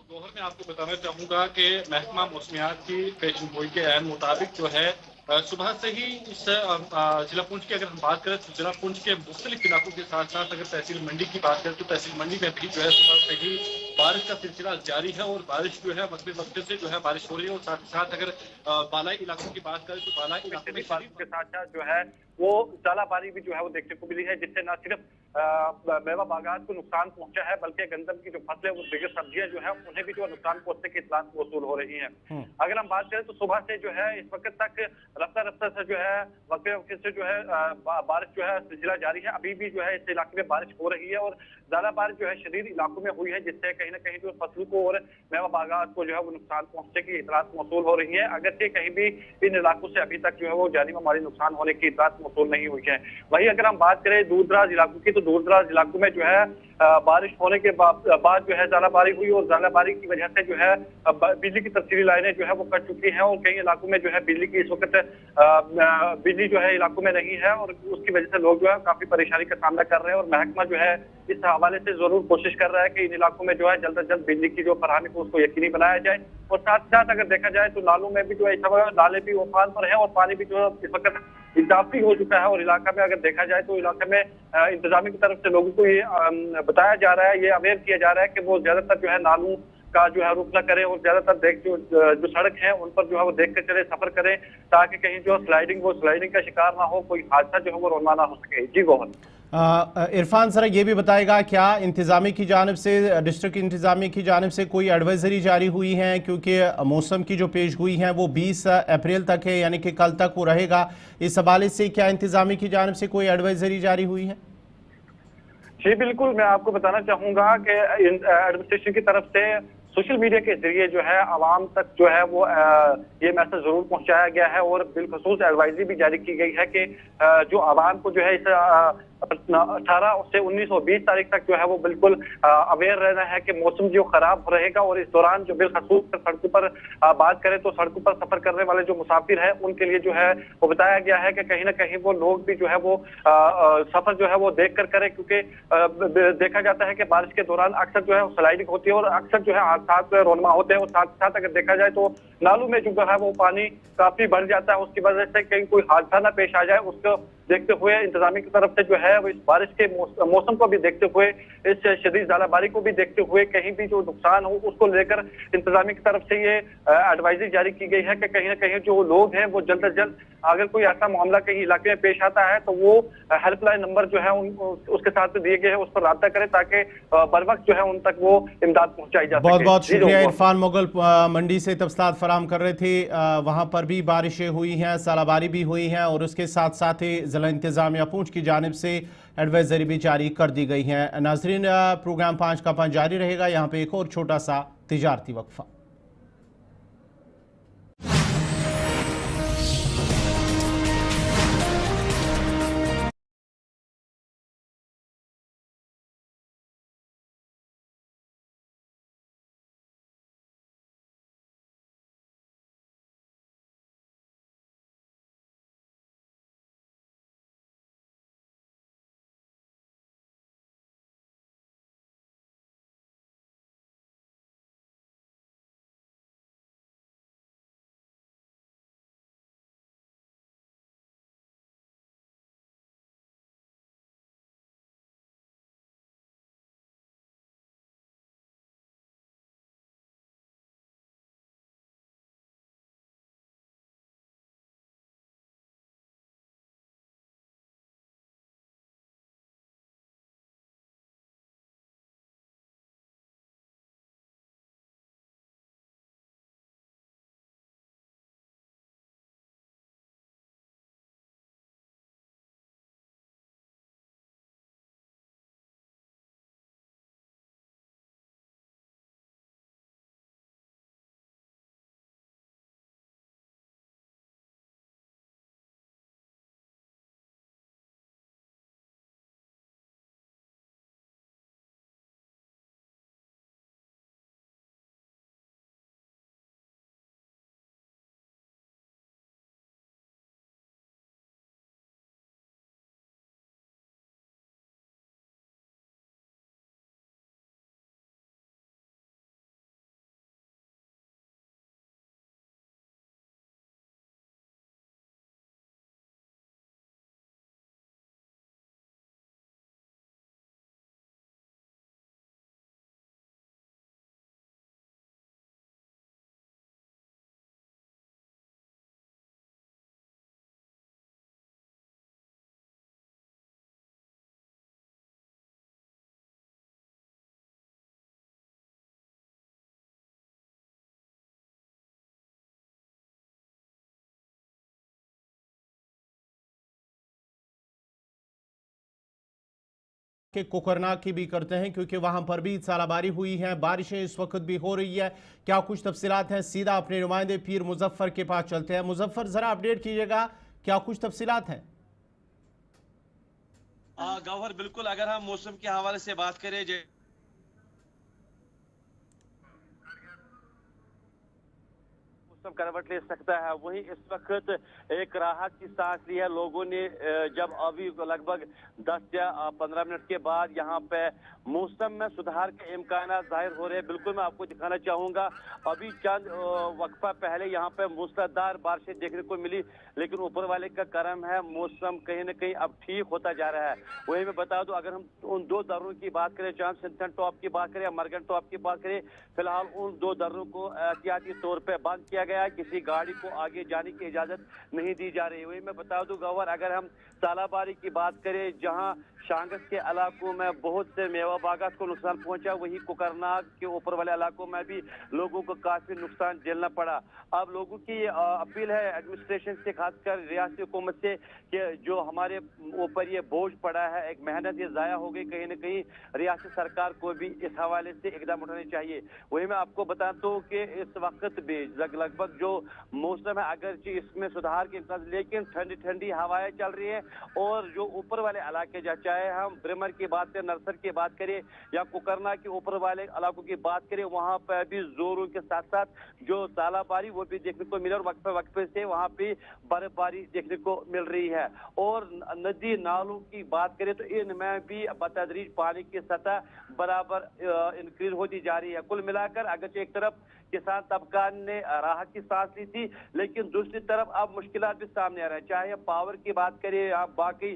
गौहर, मैं आपको बताना चाहूँगा कि महकमा मौसमियात की पेशन गोई के ऐन मुताबिक जो है सुबह से ही इस जिला पुंछ की अगर हम बात करें तो जिला पुंछ के मुख्तलिफ इलाकों के साथ साथ अगर तहसील मंडी की बात करें तो तहसील मंडी में भी जो है सुबह से ही बारिश का सिलसिला जारी है, और बारिश जो है वक्त से जो है बारिश हो रही है। और साथ ही साथ अगर बालाई इलाकों की बात करें तो बालाई इलाकों में बारिश के साथ साथ जो है वो ज़ालाबारी भी जो है वो देखने को मिली है, जिससे न सिर्फ मेवा बागात को नुकसान पहुंचा है बल्कि गंदम की जो फसलें वो दीगर सब्जियां जो है उन्हें भी जो नुकसान पहुंचने की इत्तलात वसूल हो रही हैं। अगर हम बात करें तो सुबह से जो है इस वक्त तक रफ्ता से जो है वक्त से जो है बारिश जो है सिलसिला जारी है। अभी भी जो है इस इलाके में बारिश हो रही है और ज्यादा बारिश जो है शदीद इलाकों में हुई है, जिससे कहीं ना कहीं जो फसलों को और मेवा बागात को जो है वो नुकसान पहुंचने की इत्तलात मौसूल हो रही है। अगरचे कहीं भी इन इलाकों से अभी तक जो है वो जानी माली नुकसान होने की इत्तलात मौसूल नहीं हुई है। वहीं अगर हम बात करें दूर दराज इलाकों की, तो दूर दराज इलाकों में जो है बारिश होने के बाद जो है ज़ालाबारी हुई, और ज़ालाबारी की वजह से जो है बिजली की तफसीली लाइनें जो है वो कट चुकी हैं, और कई इलाकों में जो है बिजली की इस वक्त बिजली जो है इलाकों में नहीं है, और उसकी वजह से लोग जो है काफी परेशानी का सामना कर रहे हैं। और महकमा जो है इस हवाले से जरूर कोशिश कर रहा है कि इन इलाकों में जो है जल्द से जल्द बिजली की जो फरहमी को उसको यकीनी बनाया जाए। और साथ ही साथ अगर देखा जाए तो नालों में भी जो है इस वक्त नाले भी उफान पर है और पानी भी जो है इस वक्त इजाफी हो चुका है। और इलाका में अगर देखा जाए तो इलाके में इंतजामिया की तरफ से लोगों को ये बताया जा रहा है, ये अवेयर किया जा रहा है कि वो ज्यादातर जो है नालों का जो है रुख न करें, और ज्यादातर जो सड़क है उन पर जो है वो देख कर चले, सफर करें, ताकि कहीं जो स्लाइडिंग का शिकार ना हो, कोई हादसा जो है वो रोना ना हो सके। जी गौहर। इरफान सर ये भी बताएगा, क्या इंतजामी की जानिब से, डिस्ट्रिक्ट इंतजामी की जानिब से कोई एडवाइजरी जारी हुई है? क्योंकि मौसम की जो पेश गोई है वो 20 अप्रैल तक है, यानी कि कल तक वो रहेगा। इस हवाले से क्या इंतजामी की जानिब से कोई एडवाइजरी जारी हुई है? जी बिल्कुल, मैं आपको बताना चाहूंगा कि एडमिनिस्ट्रेशन की तरफ से सोशल मीडिया के जरिए जो है आवाम तक जो है वो ये मैसेज जरूर पहुंचाया गया है, और बिलखसूस एडवाइजरी भी जारी की गई है कि जो आवाम को जो है इस 18 से 19 और 20 तारीख तक जो है वो बिल्कुल अवेयर रहना है कि मौसम जो खराब रहेगा। और इस दौरान जो बिलखसूस सड़कों पर बात करें तो सड़कों पर सफर करने वाले जो मुसाफिर है उनके लिए जो है वो बताया गया है कि कहीं ना कहीं वो लोग भी जो है वो सफर जो है वो देख कर करें, क्योंकि देखा जाता है कि बारिश के दौरान अक्सर जो है स्लाइडिंग होती है और अक्सर जो है हादसात रोनमा होते हैं। और साथ ही साथ अगर देखा जाए तो नालों में जो है वो पानी काफी बढ़ जाता है, उसकी वजह से कहीं कोई हादसा ना पेश आ जाए, उसको देखते हुए इंतजामिया की तरफ से जो है है वो इस बारिश के मौसम को भी देखते हुए, इस शदीद ज़ालाबारी को भी देखते हुए कहीं भी जो नुकसान हो उसको लेकर इंतजामिया की तरफ से ये एडवाइजरी जारी की गई है कि कहीं ना कहीं जो लोग हैं वो जल्द से जल्द, अगर कोई ऐसा मामला कहीं इलाके में पेश आता है तो वो हेल्पलाइन नंबर जो है उसके साथ दिए गए हैं उस पर राब्ता करें, ताकि बर वक्त जो है उन तक वो इमदाद पहुंचाई जा सके। बहुत बहुत शुक्रिया इरफान मुगल मंडी से तफसीलात फराम कर रहे थे। वहां पर भी बारिशें हुई हैं, सालाबारी भी हुई हैं और उसके साथ साथ ही जिला इंतजामिया पूंछ की जानिब से एडवाइजरी भी जारी कर दी गई है। नाजरीन, प्रोग्राम 5 का 5 जारी रहेगा। यहाँ पे एक और छोटा सा तिजारती वक्फा। के कोकरनाग की भी करते हैं, क्योंकि वहां पर भी सालाबारी हुई है, बारिशें इस वक्त भी हो रही है। क्या कुछ तफसीलात हैं, सीधा अपने नुमाइंदे पीर मुजफ्फर के पास चलते हैं। मुजफ्फर, जरा अपडेट कीजिएगा, क्या कुछ तफसीलात हैं? गौहर, बिल्कुल, अगर हम मौसम के हवाले से बात करें, करवट ले सकता है, वहीं इस वक्त एक राहत की सांस ली है लोगों ने, जब अभी लगभग 10 या 15 मिनट के बाद यहाँ पे मौसम में सुधार के इम्कान जाहिर हो रहे हैं। बिल्कुल मैं आपको दिखाना चाहूंगा, अभी चंद वक्फा पहले यहाँ पे मूसलाधार बारिशें देखने को मिली, लेकिन ऊपर वाले का करम है, मौसम कहीं ना कहीं अब ठीक होता जा रहा है। वही मैं बता दूं, अगर हम उन 2 दर्रों की बात करें, चांद सिंथन टॉप की बात करें या मर्गन टॉप की बात करें, फिलहाल उन 2 दर्रों को एहतियाती तौर पर बंद किया गया, किसी गाड़ी को आगे जाने की इजाजत नहीं दी जा रही है। वही मैं बता दूं गौहर, अगर हम सालाबारी की बात करें, जहां शांगस के इलाकों में बहुत से मेवा बागात को नुकसान पहुंचा, वही कोकरनाग के ऊपर वाले इलाकों में भी लोगों को काफी नुकसान झेलना पड़ा। अब लोगों की अपील है एडमिनिस्ट्रेशन से, खासकर रियासती हुकूमत से, कि जो हमारे ऊपर ये बोझ पड़ा है, एक मेहनत ये जाया हो गई, कहीं ना कहीं रियासती सरकार को भी इस हवाले से इकदाम उठाने चाहिए। वही मैं आपको बताता हूँ कि इस वक्त भी लगभग जो मौसम है, अगरचे इसमें सुधार के इम्कान, लेकिन ठंडी ठंडी हवाएं चल रही है। और जो ऊपर वाले इलाके, चाहे हम ब्रिमर की बात करें, नरसर की बात करें या कोकरनाग के ऊपर वाले इलाकों की बात करें, वहां पर भी जोरों के साथ साथ जो सालाबारी वो भी देखने को मिले और वक्फे वक्फे से वहां पे बर्फबारी देखने को मिल रही है। और नदी नालों की बात करें तो इनमें भी बतदरीज पानी की सतह बराबर इंक्रीज होती जा रही है। कुल मिलाकर अगर एक तरफ किसान तबका ने राहत की सांस ली थी, लेकिन दूसरी तरफ अब मुश्किलात भी सामने आ रहे हैं, चाहे पावर की बात करें या बाकी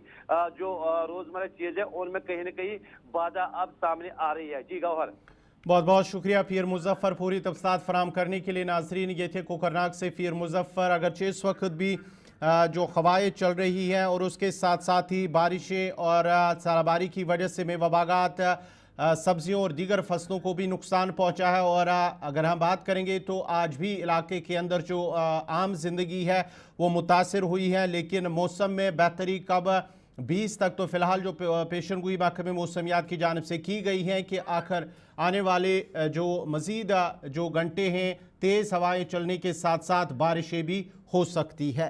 जो रोजमर्रा रोजमर्रा चीज है उनमें कहीं ना कहीं बाधा अब सामने आ रही है। जी गौहर, बहुत बहुत शुक्रिया पीर मुजफ्फर पूरी तफसीलात फराम करने के लिए। नाजरीन, ये थे कोकरनाग से पीर मुजफ्फर। अगरचे इस वक्त भी जो हवाएं चल रही हैं और उसके साथ साथ ही बारिशें और साराबारी की वजह से मेवा बागात, सब्जियों और दीगर फसलों को भी नुकसान पहुंचा है। और अगर हम बात करेंगे तो आज भी इलाके के अंदर जो आम जिंदगी है वो मुतासर हुई है, लेकिन मौसम में बेहतरी कब 20 तक तो फिलहाल जो पेशन गोई महकमे मौसमियात की जानिब से की गई है कि आखिर आने वाले जो मज़ीद जो घंटे हैं तेज़ हवाएं चलने के साथ साथ बारिशें भी हो सकती है।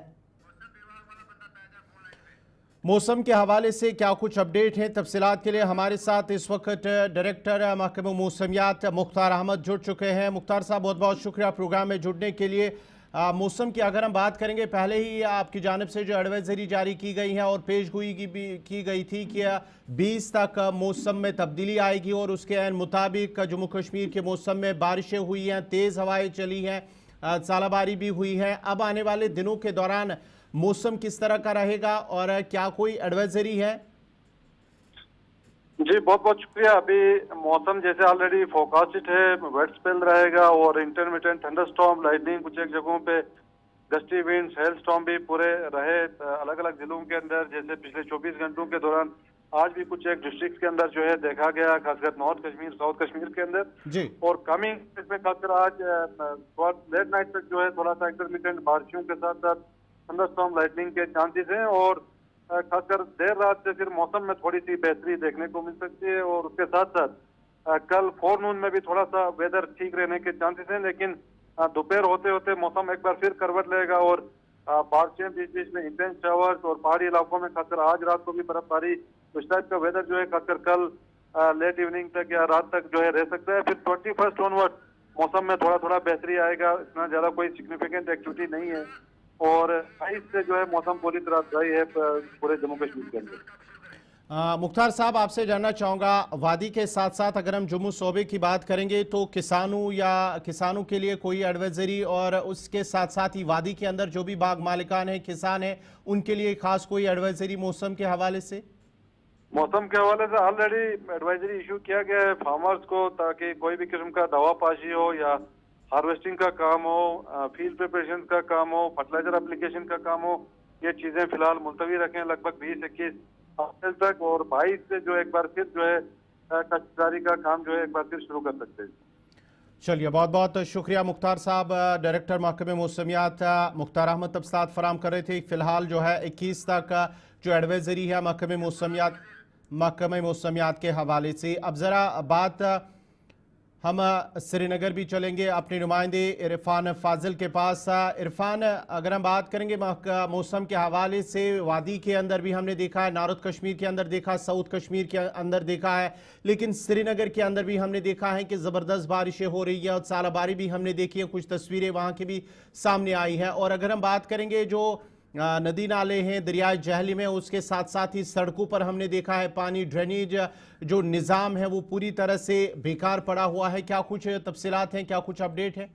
मौसम के हवाले से क्या कुछ अपडेट हैं, तफसीलात के लिए हमारे साथ इस वक्त डायरेक्टर महकमा मौसमियात मुख्तार अहमद जुड़ चुके हैं। मुख्तार साहब, बहुत बहुत शुक्रिया प्रोग्राम में जुड़ने के लिए। मौसम की अगर हम बात करेंगे, पहले ही आपकी जानिब से जो एडवाइजरी जारी की गई है और पेशगोई की गई थी कि 20 तक मौसम में तब्दीली आएगी और उसके ऐन मुताबिक जम्मू कश्मीर के मौसम में बारिशें हुई हैं, तेज़ हवाएं चली हैं, सालाबारी भी हुई है। अब आने वाले दिनों के दौरान मौसम किस तरह का रहेगा और क्या कोई एडवाइजरी है? जी बहुत बहुत शुक्रिया। अभी मौसम जैसे ऑलरेडी फोरकास्टेड है, वेट स्पेल रहेगा और इंटरमिटेंट थंडरस्टॉर्म, लाइटनिंग, कुछ एक जगहों पे गस्टी विंड्स, हेल स्टॉर्म भी पूरे रहे अलग अलग जिलों के अंदर। जैसे पिछले 24 घंटों के दौरान आज भी कुछ एक डिस्ट्रिक्ट के अंदर जो है देखा गया, खासकर नॉर्थ कश्मीर, साउथ कश्मीर के अंदर जी। और कमिंग इसमें खासकर आज लेट नाइट तक जो है थोड़ा सा इंटरमिटेंट बारिशों के साथ साथ थंडरस्टॉर्म, लाइटनिंग के चांसेस हैं और खासकर देर रात से फिर मौसम में थोड़ी सी बेहतरी देखने को मिल सकती है। और उसके साथ साथ कल फोरनून में भी थोड़ा सा वेदर ठीक रहने के चांसेस हैं, लेकिन दोपहर होते होते मौसम एक बार फिर करवट लेगा और बारिशें बीच बीच में इंटेंस शावर्स और पहाड़ी इलाकों में खासकर आज रात को भी बर्फबारी, उस टाइप का वेदर जो है खासकर कल लेट इवनिंग तक या रात तक जो है रह सकता है। फिर 21 ऑनवर्ड मौसम में थोड़ा थोड़ा बेहतरी आएगा, इतना ज्यादा कोई सिग्निफिकेंट एक्टिविटी नहीं है और 22 से जो है मौसम पूरी तरह ड्राई है पूरे जम्मू कश्मीर के अंदर। मुख्तार साहब, आपसे जानना चाहूँगा, वादी के साथ साथ अगर हम जम्मू सूबे की बात करेंगे तो किसानों के लिए कोई एडवाइजरी और उसके साथ साथ ही वादी के अंदर जो भी बाग मालिकान हैं, किसान हैं, उनके लिए खास कोई एडवाइजरी मौसम के हवाले से? मौसम के हवाले से ऑलरेडी एडवाइजरी इशू किया गया है फार्मर्स को, ताकि कोई भी किस्म का दवा पाशी हो या हार्वेस्टिंग का काम हो, फील्ड प्रिपरेशन का काम हो, फर्टिलाइजर एप्लीकेशन का काम हो, ये चीजें फिलहाल मुलतवी रखें लगभग 20-21 अप्रैल तक और 22 से जो एक बार फिर जो है काश्तकारी का काम जो है एक बार फिर शुरू कर सकते हैं। चलिए, बहुत बहुत शुक्रिया मुख्तार साहब। डायरेक्टर महकमे मौसमियात मुख्तार अहमद तफसीलात फराम कर रहे थे। फिलहाल जो है 21 तक जो एडवाइजरी है महकमे मौसमियात के हवाले से। अब ज़रा बात हम श्रीनगर भी चलेंगे अपने नुमाइंदे इरफान फाजिल के पास। इरफान, अगर हम बात करेंगे मौसम के हवाले से, वादी के अंदर भी हमने देखा है, नॉर्थ कश्मीर के अंदर देखा, साउथ कश्मीर के अंदर देखा है, लेकिन श्रीनगर के अंदर भी हमने देखा है कि ज़बरदस्त बारिशें हो रही है और सालाबारी भी हमने देखी है, कुछ तस्वीरें वहाँ की भी सामने आई हैं। और अगर हम बात करेंगे जो नदी नाले हैं दरियाए जहली में, उसके साथ साथ ही सड़कों पर हमने देखा है पानी ड्रेनेज जो निज़ाम है वो पूरी तरह से बेकार पड़ा हुआ है। क्या कुछ तफसीलात हैं, क्या कुछ अपडेट है?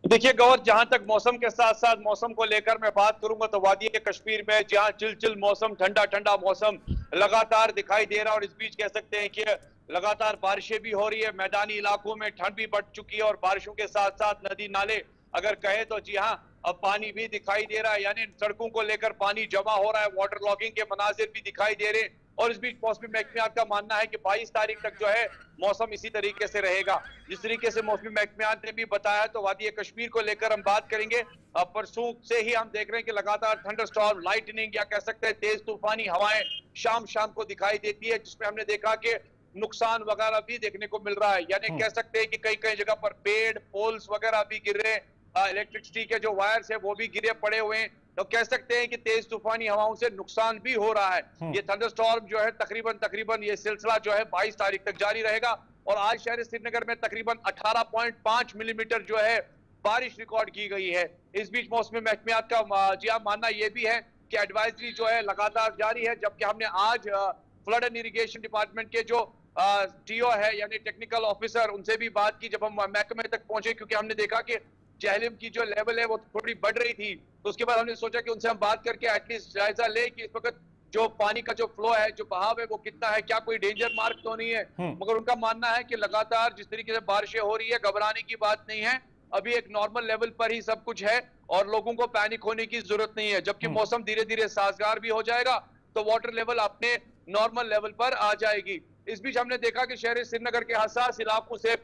देखिए गौर, जहां तक मौसम के साथ साथ मौसम को लेकर मैं बात करूंगा तो वादी कश्मीर में जहां चिलचिल मौसम, ठंडा ठंडा मौसम लगातार दिखाई दे रहा है और इस बीच कह सकते हैं कि लगातार बारिशें भी हो रही है, मैदानी इलाकों में ठंड भी बढ़ चुकी है और बारिशों के साथ साथ नदी नाले अगर कहे तो जी हाँ अब पानी भी दिखाई दे रहा है, यानी सड़कों को लेकर पानी जमा हो रहा है, वाटर लॉगिंग के मनाजिर भी दिखाई दे रहे हैं। और इस बीच मौसमी महकमियात का मानना है कि 22 तारीख तक जो है मौसम इसी तरीके से रहेगा। जिस तरीके से मौसमी महकमियात ने भी बताया तो वादी कश्मीर को लेकर हम बात करेंगे, परसों से ही हम देख रहे हैं कि लगातार थंडरस्टॉर्म, लाइटनिंग या कह सकते हैं तेज तूफानी हवाएं शाम को दिखाई देती है, जिसमें हमने देखा कि नुकसान वगैरह भी देखने को मिल रहा है। यानी कह सकते हैं कि कई जगह पर पेड़, पोल्स वगैरह भी गिर रहे हैं, इलेक्ट्रिसिटी के जो वायर्स है वो भी गिरे पड़े हुए हैं। तो कह सकते हैं कि तेज तूफानी हवाओं से नुकसान भी हो रहा है। ये थंडरस्टॉर्म जो है तकरीबन ये सिलसिला जो है 22 तारीख तक जारी रहेगा और आज शहर श्रीनगर में तकरीबन 18.5 मिलीमीटर जो है बारिश रिकॉर्ड की गई है। इस बीच मौसमी महकमियात का मानना यह भी है कि एडवाइजरी जो है लगातार जारी है, जबकि हमने आज फ्लड एंड इरिगेशन डिपार्टमेंट के जो टीओ है यानी टेक्निकल ऑफिसर, उनसे भी बात की जब हम महकमे तक पहुंचे, क्योंकि हमने देखा कि जहलम की जो लेवल है वो थोड़ी बढ़ रही थी। तो उसके बाद हमने सोचा कि उनसे हम बात करके एटलीस्ट जायजा ले कि इस वक्त जो पानी का जो फ्लो है, जो बहाव है वो कितना है, क्या कोई डेंजर मार्क तो नहीं है। मगर उनका मानना है कि लगातार जिस तरीके से बारिशें हो रही है, घबराने की बात नहीं है, अभी एक नॉर्मल लेवल पर ही सब कुछ है और लोगों को पैनिक होने की जरूरत नहीं है। जबकि मौसम धीरे धीरे साजगार भी हो जाएगा तो वाटर लेवल अपने नॉर्मल लेवल पर आ जाएगी। इस बीच हमने देखा कि शहर श्रीनगर के हसास इलाकों से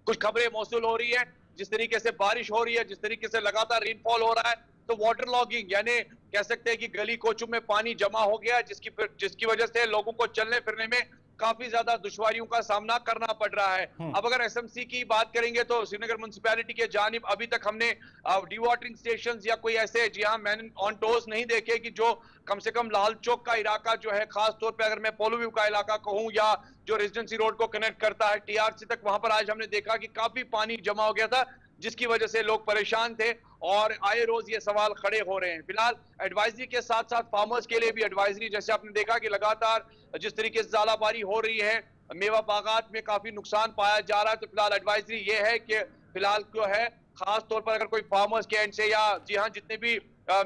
कुछ खबरें मौसूल हो रही है। जिस तरीके से बारिश हो रही है, जिस तरीके से लगातार रेनफॉल हो रहा है, तो वाटर लॉगिंग यानी कह सकते हैं कि गली कोचों में पानी जमा हो गया, जिसकी वजह से लोगों को चलने फिरने में काफी ज्यादा दुश्वारियों का सामना करना पड़ रहा है। अब अगर एसएमसी की बात करेंगे तो श्रीनगर म्युनिसिपैलिटी के जानिब अभी तक हमने डिवाटरिंग स्टेशंस या कोई ऐसे जी हाँ मैन ऑन टोज नहीं देखे कि जो कम से कम लाल चौक का इलाका जो है, खास तौर पे अगर मैं पोलो व्यू का इलाका कहूं या जो रेजिडेंसी रोड को कनेक्ट करता है टीआरसी तक, वहां पर आज हमने देखा कि काफी पानी जमा हो गया था, जिसकी वजह से लोग परेशान थे और आए रोज ये सवाल खड़े हो रहे हैं। फिलहाल एडवाइजरी के साथ साथ फार्मर्स के लिए भी एडवाइजरी, जैसे आपने देखा कि लगातार जिस तरीके से ज़ालाबारी हो रही है, मेवा बागात में काफी नुकसान पाया जा रहा है, तो फिलहाल एडवाइजरी ये है कि फिलहाल जो है खास तौर पर अगर कोई फार्मर्स के एंड से या जी हाँ जितने भी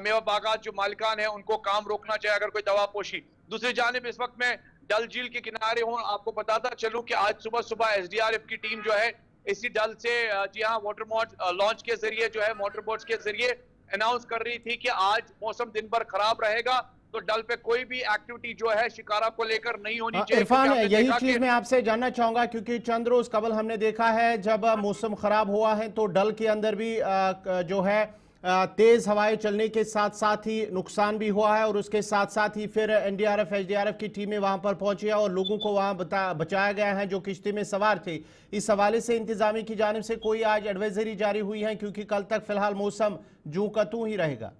मेवा बागात जो मालिकान है उनको काम रोकना चाहिए अगर कोई दवा पोशी। दूसरी जानिब इस वक्त मैं डल झील के किनारे हूँ, आपको बताता चलूं कि आज सुबह सुबह एसडीआरएफ की टीम जो है इसी डल से जी हाँ वाटर मोड लॉन्च के जरिए जो है मोटर बोट्स के जरिए अनाउंस कर रही थी कि आज मौसम दिन भर खराब रहेगा, तो डल पे कोई भी एक्टिविटी जो है शिकारा को लेकर नहीं होनी चाहिए। इरफान, यही चीज मैं आपसे जानना चाहूंगा क्योंकि चंद रोज कबल हमने देखा है जब मौसम खराब हुआ है तो डल के अंदर भी जो है तेज हवाएं चलने के साथ साथ ही नुकसान भी हुआ है और उसके साथ साथ ही फिर एनडीआरएफ एसडीआरएफ की टीमें वहां पर पहुंची है और लोगों को वहां बचाया गया है जो किश्ती में सवार थे। इस हवाले से इंतजामी की जानिब से कोई आज एडवाइजरी जारी हुई है क्योंकि कल तक फिलहाल मौसम जूं का तूं ही रहेगा?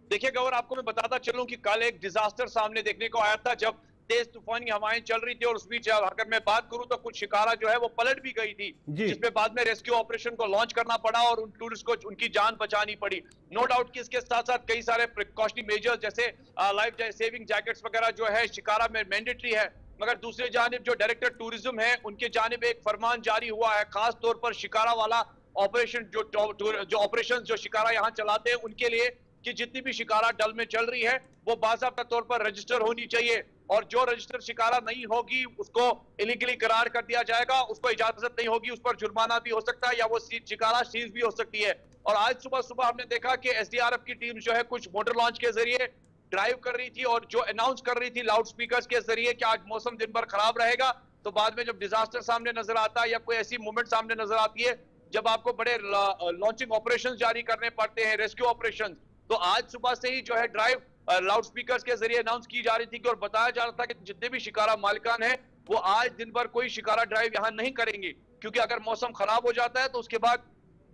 देखिए गौर, आपको मैं बताता चलूं कि कल एक डिजास्टर सामने देखने को आया था जब तेज तूफानी हवाएं चल रही थी और उस बीच अगर मैं बात करूं तो कुछ शिकारा जो है वो पलट भी गई थी, जिसमें बाद में रेस्क्यू ऑपरेशन को लॉन्च करना पड़ा और उन टूरिस्ट को उनकी जान बचानी पड़ी। नो डाउट कि इसके साथ साथ कई सारे प्रिकॉशनरी मेजर्स जैसे लाइफ सेविंग जैकेट्स वगैरह जो है शिकारा में मैंडेटरी है, मगर दूसरी जानिब जो डायरेक्टर टूरिज्म है उनके जानिब एक फरमान जारी हुआ है, खास तौर पर शिकारा वाला ऑपरेशन जो ऑपरेशन जो शिकारा यहाँ चलाते हैं उनके लिए कि जितनी भी शिकारा डल में चल रही है वो बाज़ाब्ता तौर पर रजिस्टर होनी चाहिए और जो रजिस्टर शिकारा नहीं होगी उसको इलीगली करार कर दिया जाएगा, उसको इजाजत नहीं होगी, उस पर जुर्माना भी हो सकता है या वो शिकारा सीज भी हो सकती है। और आज सुबह सुबह हमने देखा कि एसडीआरएफ की टीम जो है कुछ मोटर लॉन्च के जरिए ड्राइव कर रही थी और जो अनाउंस कर रही थी लाउड स्पीकर्स के जरिए कि आज मौसम दिन भर खराब रहेगा, तो बाद में जब डिजास्टर सामने नजर आता है या कोई ऐसी मूवमेंट सामने नजर आती है जब आपको बड़े लॉन्चिंग ऑपरेशन जारी करने पड़ते हैं, रेस्क्यू ऑपरेशन, तो आज सुबह से ही जो है ड्राइव लाउड स्पीकर्स के जरिए अनाउंस की जा रही थी कि और बताया जा रहा था कि जितने भी शिकारा मालिकान है वो आज दिन भर कोई शिकारा ड्राइव यहां नहीं करेंगे, क्योंकि अगर मौसम खराब हो जाता है तो उसके बाद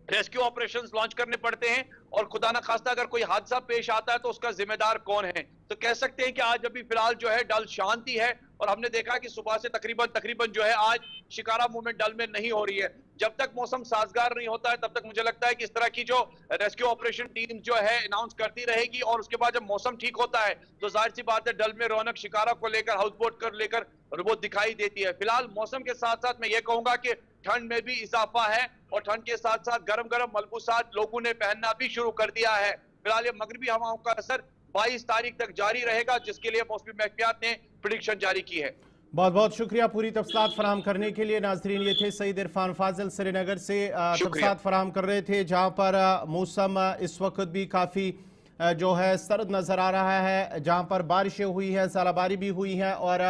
रेस्क्यू ऑपरेशंस लॉन्च करने पड़ते हैं और खुदा ना खास्ता अगर कोई हादसा पेश आता है तो उसका जिम्मेदार कौन है। तो कह सकते हैं कि आज अभी फिलहाल जो है डल शांति है और हमने देखा कि सुबह से तकरीबन जो है आज शिकारा मूवमेंट डल में नहीं हो रही है। जब तक मौसम साजगार नहीं होता है तब तक मुझे लगता है कि इस तरह की जो रेस्क्यू ऑपरेशन टीम जो है अनाउंस करती रहेगी और उसके बाद जब मौसम ठीक होता है तो जाहिर सी बात है डल में रौनक शिकारा को लेकर, हाउस बोट को लेकर वो दिखाई देती है। फिलहाल मौसम के साथ साथ मैं ये कहूंगा कि ठंड में भी इजाफा है और ठंड के साथ साथ गर्म गर्म मलबूसात लोगों ने पहनना भी शुरू कर दिया है। फिलहाल ये मगरबी हवाओं का असर 22 तारीख तक जारी रहेगा, जिसके लिए मौसमी महकमियात ने प्रेडिक्शन जारी की है। बहुत बहुत शुक्रिया पूरी तफसीलात फराहम करने के लिए। नाजरीन, ये थे सईद इरफान फाजिल श्रीनगर से तफसीलात फराहम कर रहे थे, जहाँ पर मौसम इस वक्त भी काफ़ी जो है सर्द नज़र आ रहा है, जहाँ पर बारिशें हुई हैं, ज़ालाबारी भी हुई हैं और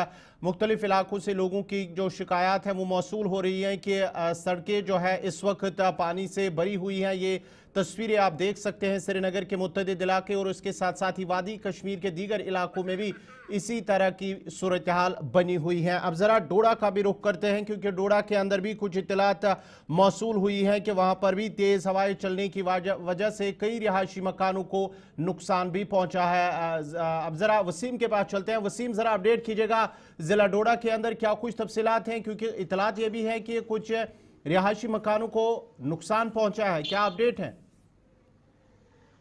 मुख्तलिफ इलाकों से लोगों की जो शिकायत है वो मौसूल हो रही हैं कि सड़कें जो है इस वक्त पानी से भरी हुई हैं। ये तस्वीरें आप देख सकते हैं श्रीनगर के मुतअद्दिद इलाके और उसके साथ साथ ही वादी कश्मीर के दीगर इलाकों में भी इसी तरह की सूरत हाल बनी हुई है। अब ज़रा डोडा का भी रुख करते हैं, क्योंकि डोडा के अंदर भी कुछ इत्तलात मौसूल हुई हैं कि वहाँ पर भी तेज़ हवाएं चलने की वजह से कई रिहायशी मकानों को नुकसान भी पहुँचा है। अब ज़रा वसीम के पास चलते हैं। वसीम, ज़रा अपडेट कीजिएगा ज़िला डोडा के अंदर क्या कुछ तफसीलात हैं, क्योंकि इत्तलात ये भी है कि कुछ रिहायशी मकानों को नुकसान पहुँचा है, क्या अपडेट है?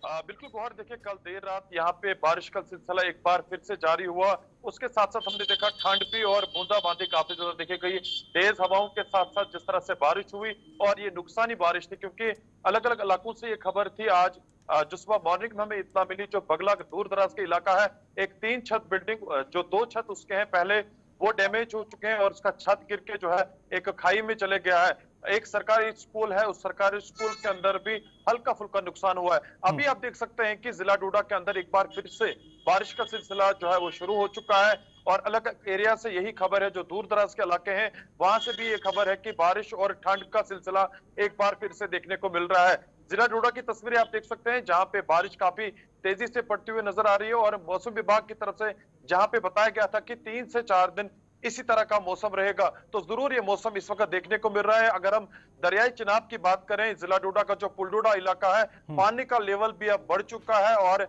बिल्कुल गौहर, देखिए कल देर रात यहाँ पे बारिश का सिलसिला एक बार फिर से जारी हुआ। उसके साथ साथ हमने देखा ठंड भी और बूंदाबांदी काफी ज्यादा देखी गई। तेज हवाओं के साथ साथ जिस तरह से बारिश हुई और ये नुकसानी बारिश थी, क्योंकि अलग अलग इलाकों से ये खबर थी आज जो सुबह मॉर्निंग में हमें इतना मिली, जो बगला दूर दराज के इलाका है, एक 3 छत बिल्डिंग, जो 2 छत उसके हैं पहले वो डैमेज हो चुके हैं और उसका छत गिर के जो है एक खाई में चले गया है। एक सरकारी स्कूल है, उस सरकारी स्कूल के अंदर भी हल्का फुल्का नुकसान हुआ है। अभी आप देख सकते हैं कि जिला डोडा के अंदर एक बार फिर से बारिश का सिलसिला जो है वो शुरू हो चुका है और अलग एरिया से यही खबर है, जो दूर दराज के इलाके हैं वहां से भी ये खबर है कि बारिश और ठंड का सिलसिला एक बार फिर से देखने को मिल रहा है। जिला डोडा की तस्वीरें आप देख सकते हैं जहां पे बारिश काफी तेजी से पड़ती हुई नजर आ रही है और मौसम विभाग की तरफ से जहां पे बताया गया था कि 3 से 4 दिन इसी तरह का मौसम रहेगा, तो जरूर ये मौसम इस वक्त देखने को मिल रहा है। अगर हम दरियाई चिनाब की बात करें, जिला डोडा का जो पुलडोडा इलाका है, पानी का लेवल भी अब बढ़ चुका है और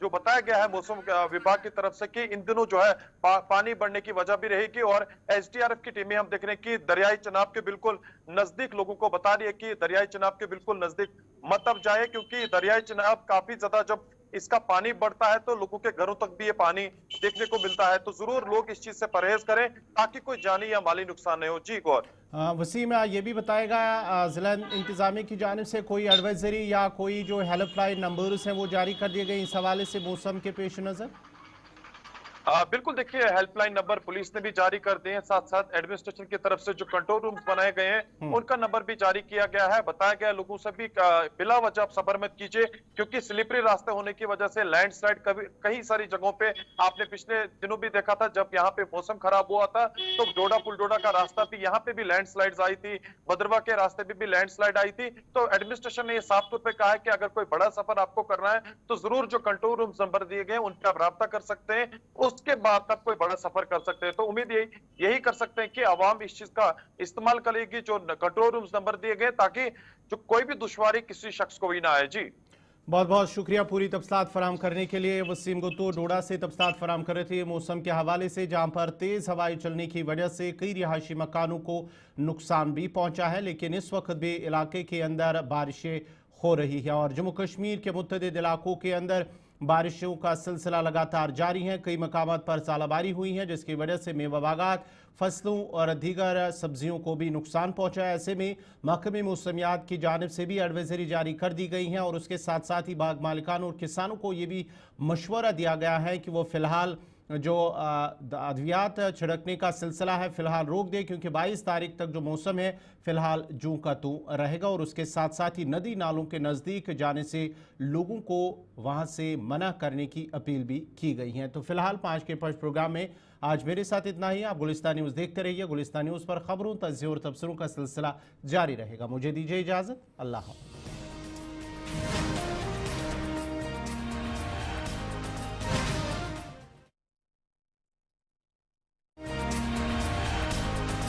जो बताया गया है मौसम विभाग की तरफ से कि इन दिनों जो है पानी बढ़ने की वजह भी रहेगी और एसडीआरएफ की टीमें हम देख रहे हैं कि दरियाई चिनाब के बिल्कुल नजदीक लोगों को बता रही है कि दरियाई चिनाब के बिल्कुल नजदीक मत अब जाए, क्योंकि दरियाई चिनाब काफी ज्यादा जब इसका पानी बढ़ता है तो लोगों के घरों तक भी ये पानी देखने को मिलता है, तो जरूर लोग इस चीज से परहेज करें ताकि कोई जानी या माली नुकसान नहीं हो। जी गौर। वसीम, ये भी बताएगा जिला इंतजामिया की जानिब से कोई एडवाइजरी या कोई जो हेल्पलाइन नंबर्स हैं वो जारी कर दिए गए इस हवाले से मौसम के पेश नजर? बिल्कुल, देखिए हेल्पलाइन नंबर पुलिस ने भी जारी कर दिए हैं, साथ साथ एडमिनिस्ट्रेशन की तरफ से जो कंट्रोल रूम्स बनाए गए हैं उनका नंबर भी जारी किया गया है। बताया गया लोगों से भी बिला वजह आप सफर मत कीजिए, क्योंकि स्लिपरी रास्ते होने की वजह से लैंडस्लाइड कई सारी जगहों पे आपने पिछले दिनों भी देखा था, जब यहाँ पे मौसम खराब हुआ था तो डोडा पुलडोडा का रास्ता भी यहाँ पे भी लैंडस्लाइड आई थी, भद्रवा के रास्ते पे भी लैंडस्लाइड आई थी। तो एडमिनिस्ट्रेशन ने ये साफ तौर पर कहा है कि अगर कोई बड़ा सफर आपको करना है तो जरूर जो कंट्रोल रूम्स नंबर दिए गए उन पर आप राब्ता कर सकते हैं, उसके बाद तक कोई बड़ा सफर कर सकते हैं। तो उम्मीद यही कर सकते हैं कि आवाम इस चीज का इस्तेमाल करेगी जो कंट्रोल रूम्स नंबर दिए गए, ताकि जो कोई भी दुश्वारी किसी शख्स को भी ना आए। जी बहुत बहुत शुक्रिया पूरी तफसीलात फराहम करने के लिए। वसीम गुत्तू डोडा से तफसीलात फराहम कर रहे थे मौसम के हवाले से, जहां पर तेज हवाएं चलने की वजह से कई रिहायशी मकानों को नुकसान भी पहुंचा है, लेकिन इस वक्त भी इलाके के अंदर बारिशें हो रही है और जम्मू कश्मीर के मुतअद्दिद इलाकों के अंदर बारिशों का सिलसिला लगातार जारी है। कई मकामात पर सालाबारी हुई है, जिसकी वजह से मेवा बागात, फसलों और दीगर सब्जियों को भी नुकसान पहुंचा है। ऐसे में महकमे मौसमियात की जानिब से भी एडवाइजरी जारी कर दी गई है और उसके साथ साथ ही बाग मालिकान और किसानों को ये भी मशवरा दिया गया है कि वो फ़िलहाल जो अद्वियात छिड़कने का सिलसिला है फ़िलहाल रोक दे, क्योंकि 22 तारीख तक जो मौसम है फ़िलहाल जूं का तूं रहेगा और उसके साथ साथ ही नदी नालों के नज़दीक जाने से लोगों को वहां से मना करने की अपील भी की गई है। तो फ़िलहाल 5 के 5 प्रोग्राम में आज मेरे साथ इतना ही। आप गुलिस्तान न्यूज़ देखते रहिए। गुलिस्तान न्यूज़ पर खबरों, तज़्किया और तबसरों का सिलसिला जारी रहेगा। मुझे दीजिए इजाज़त। अल्लाह हाफ़िज़।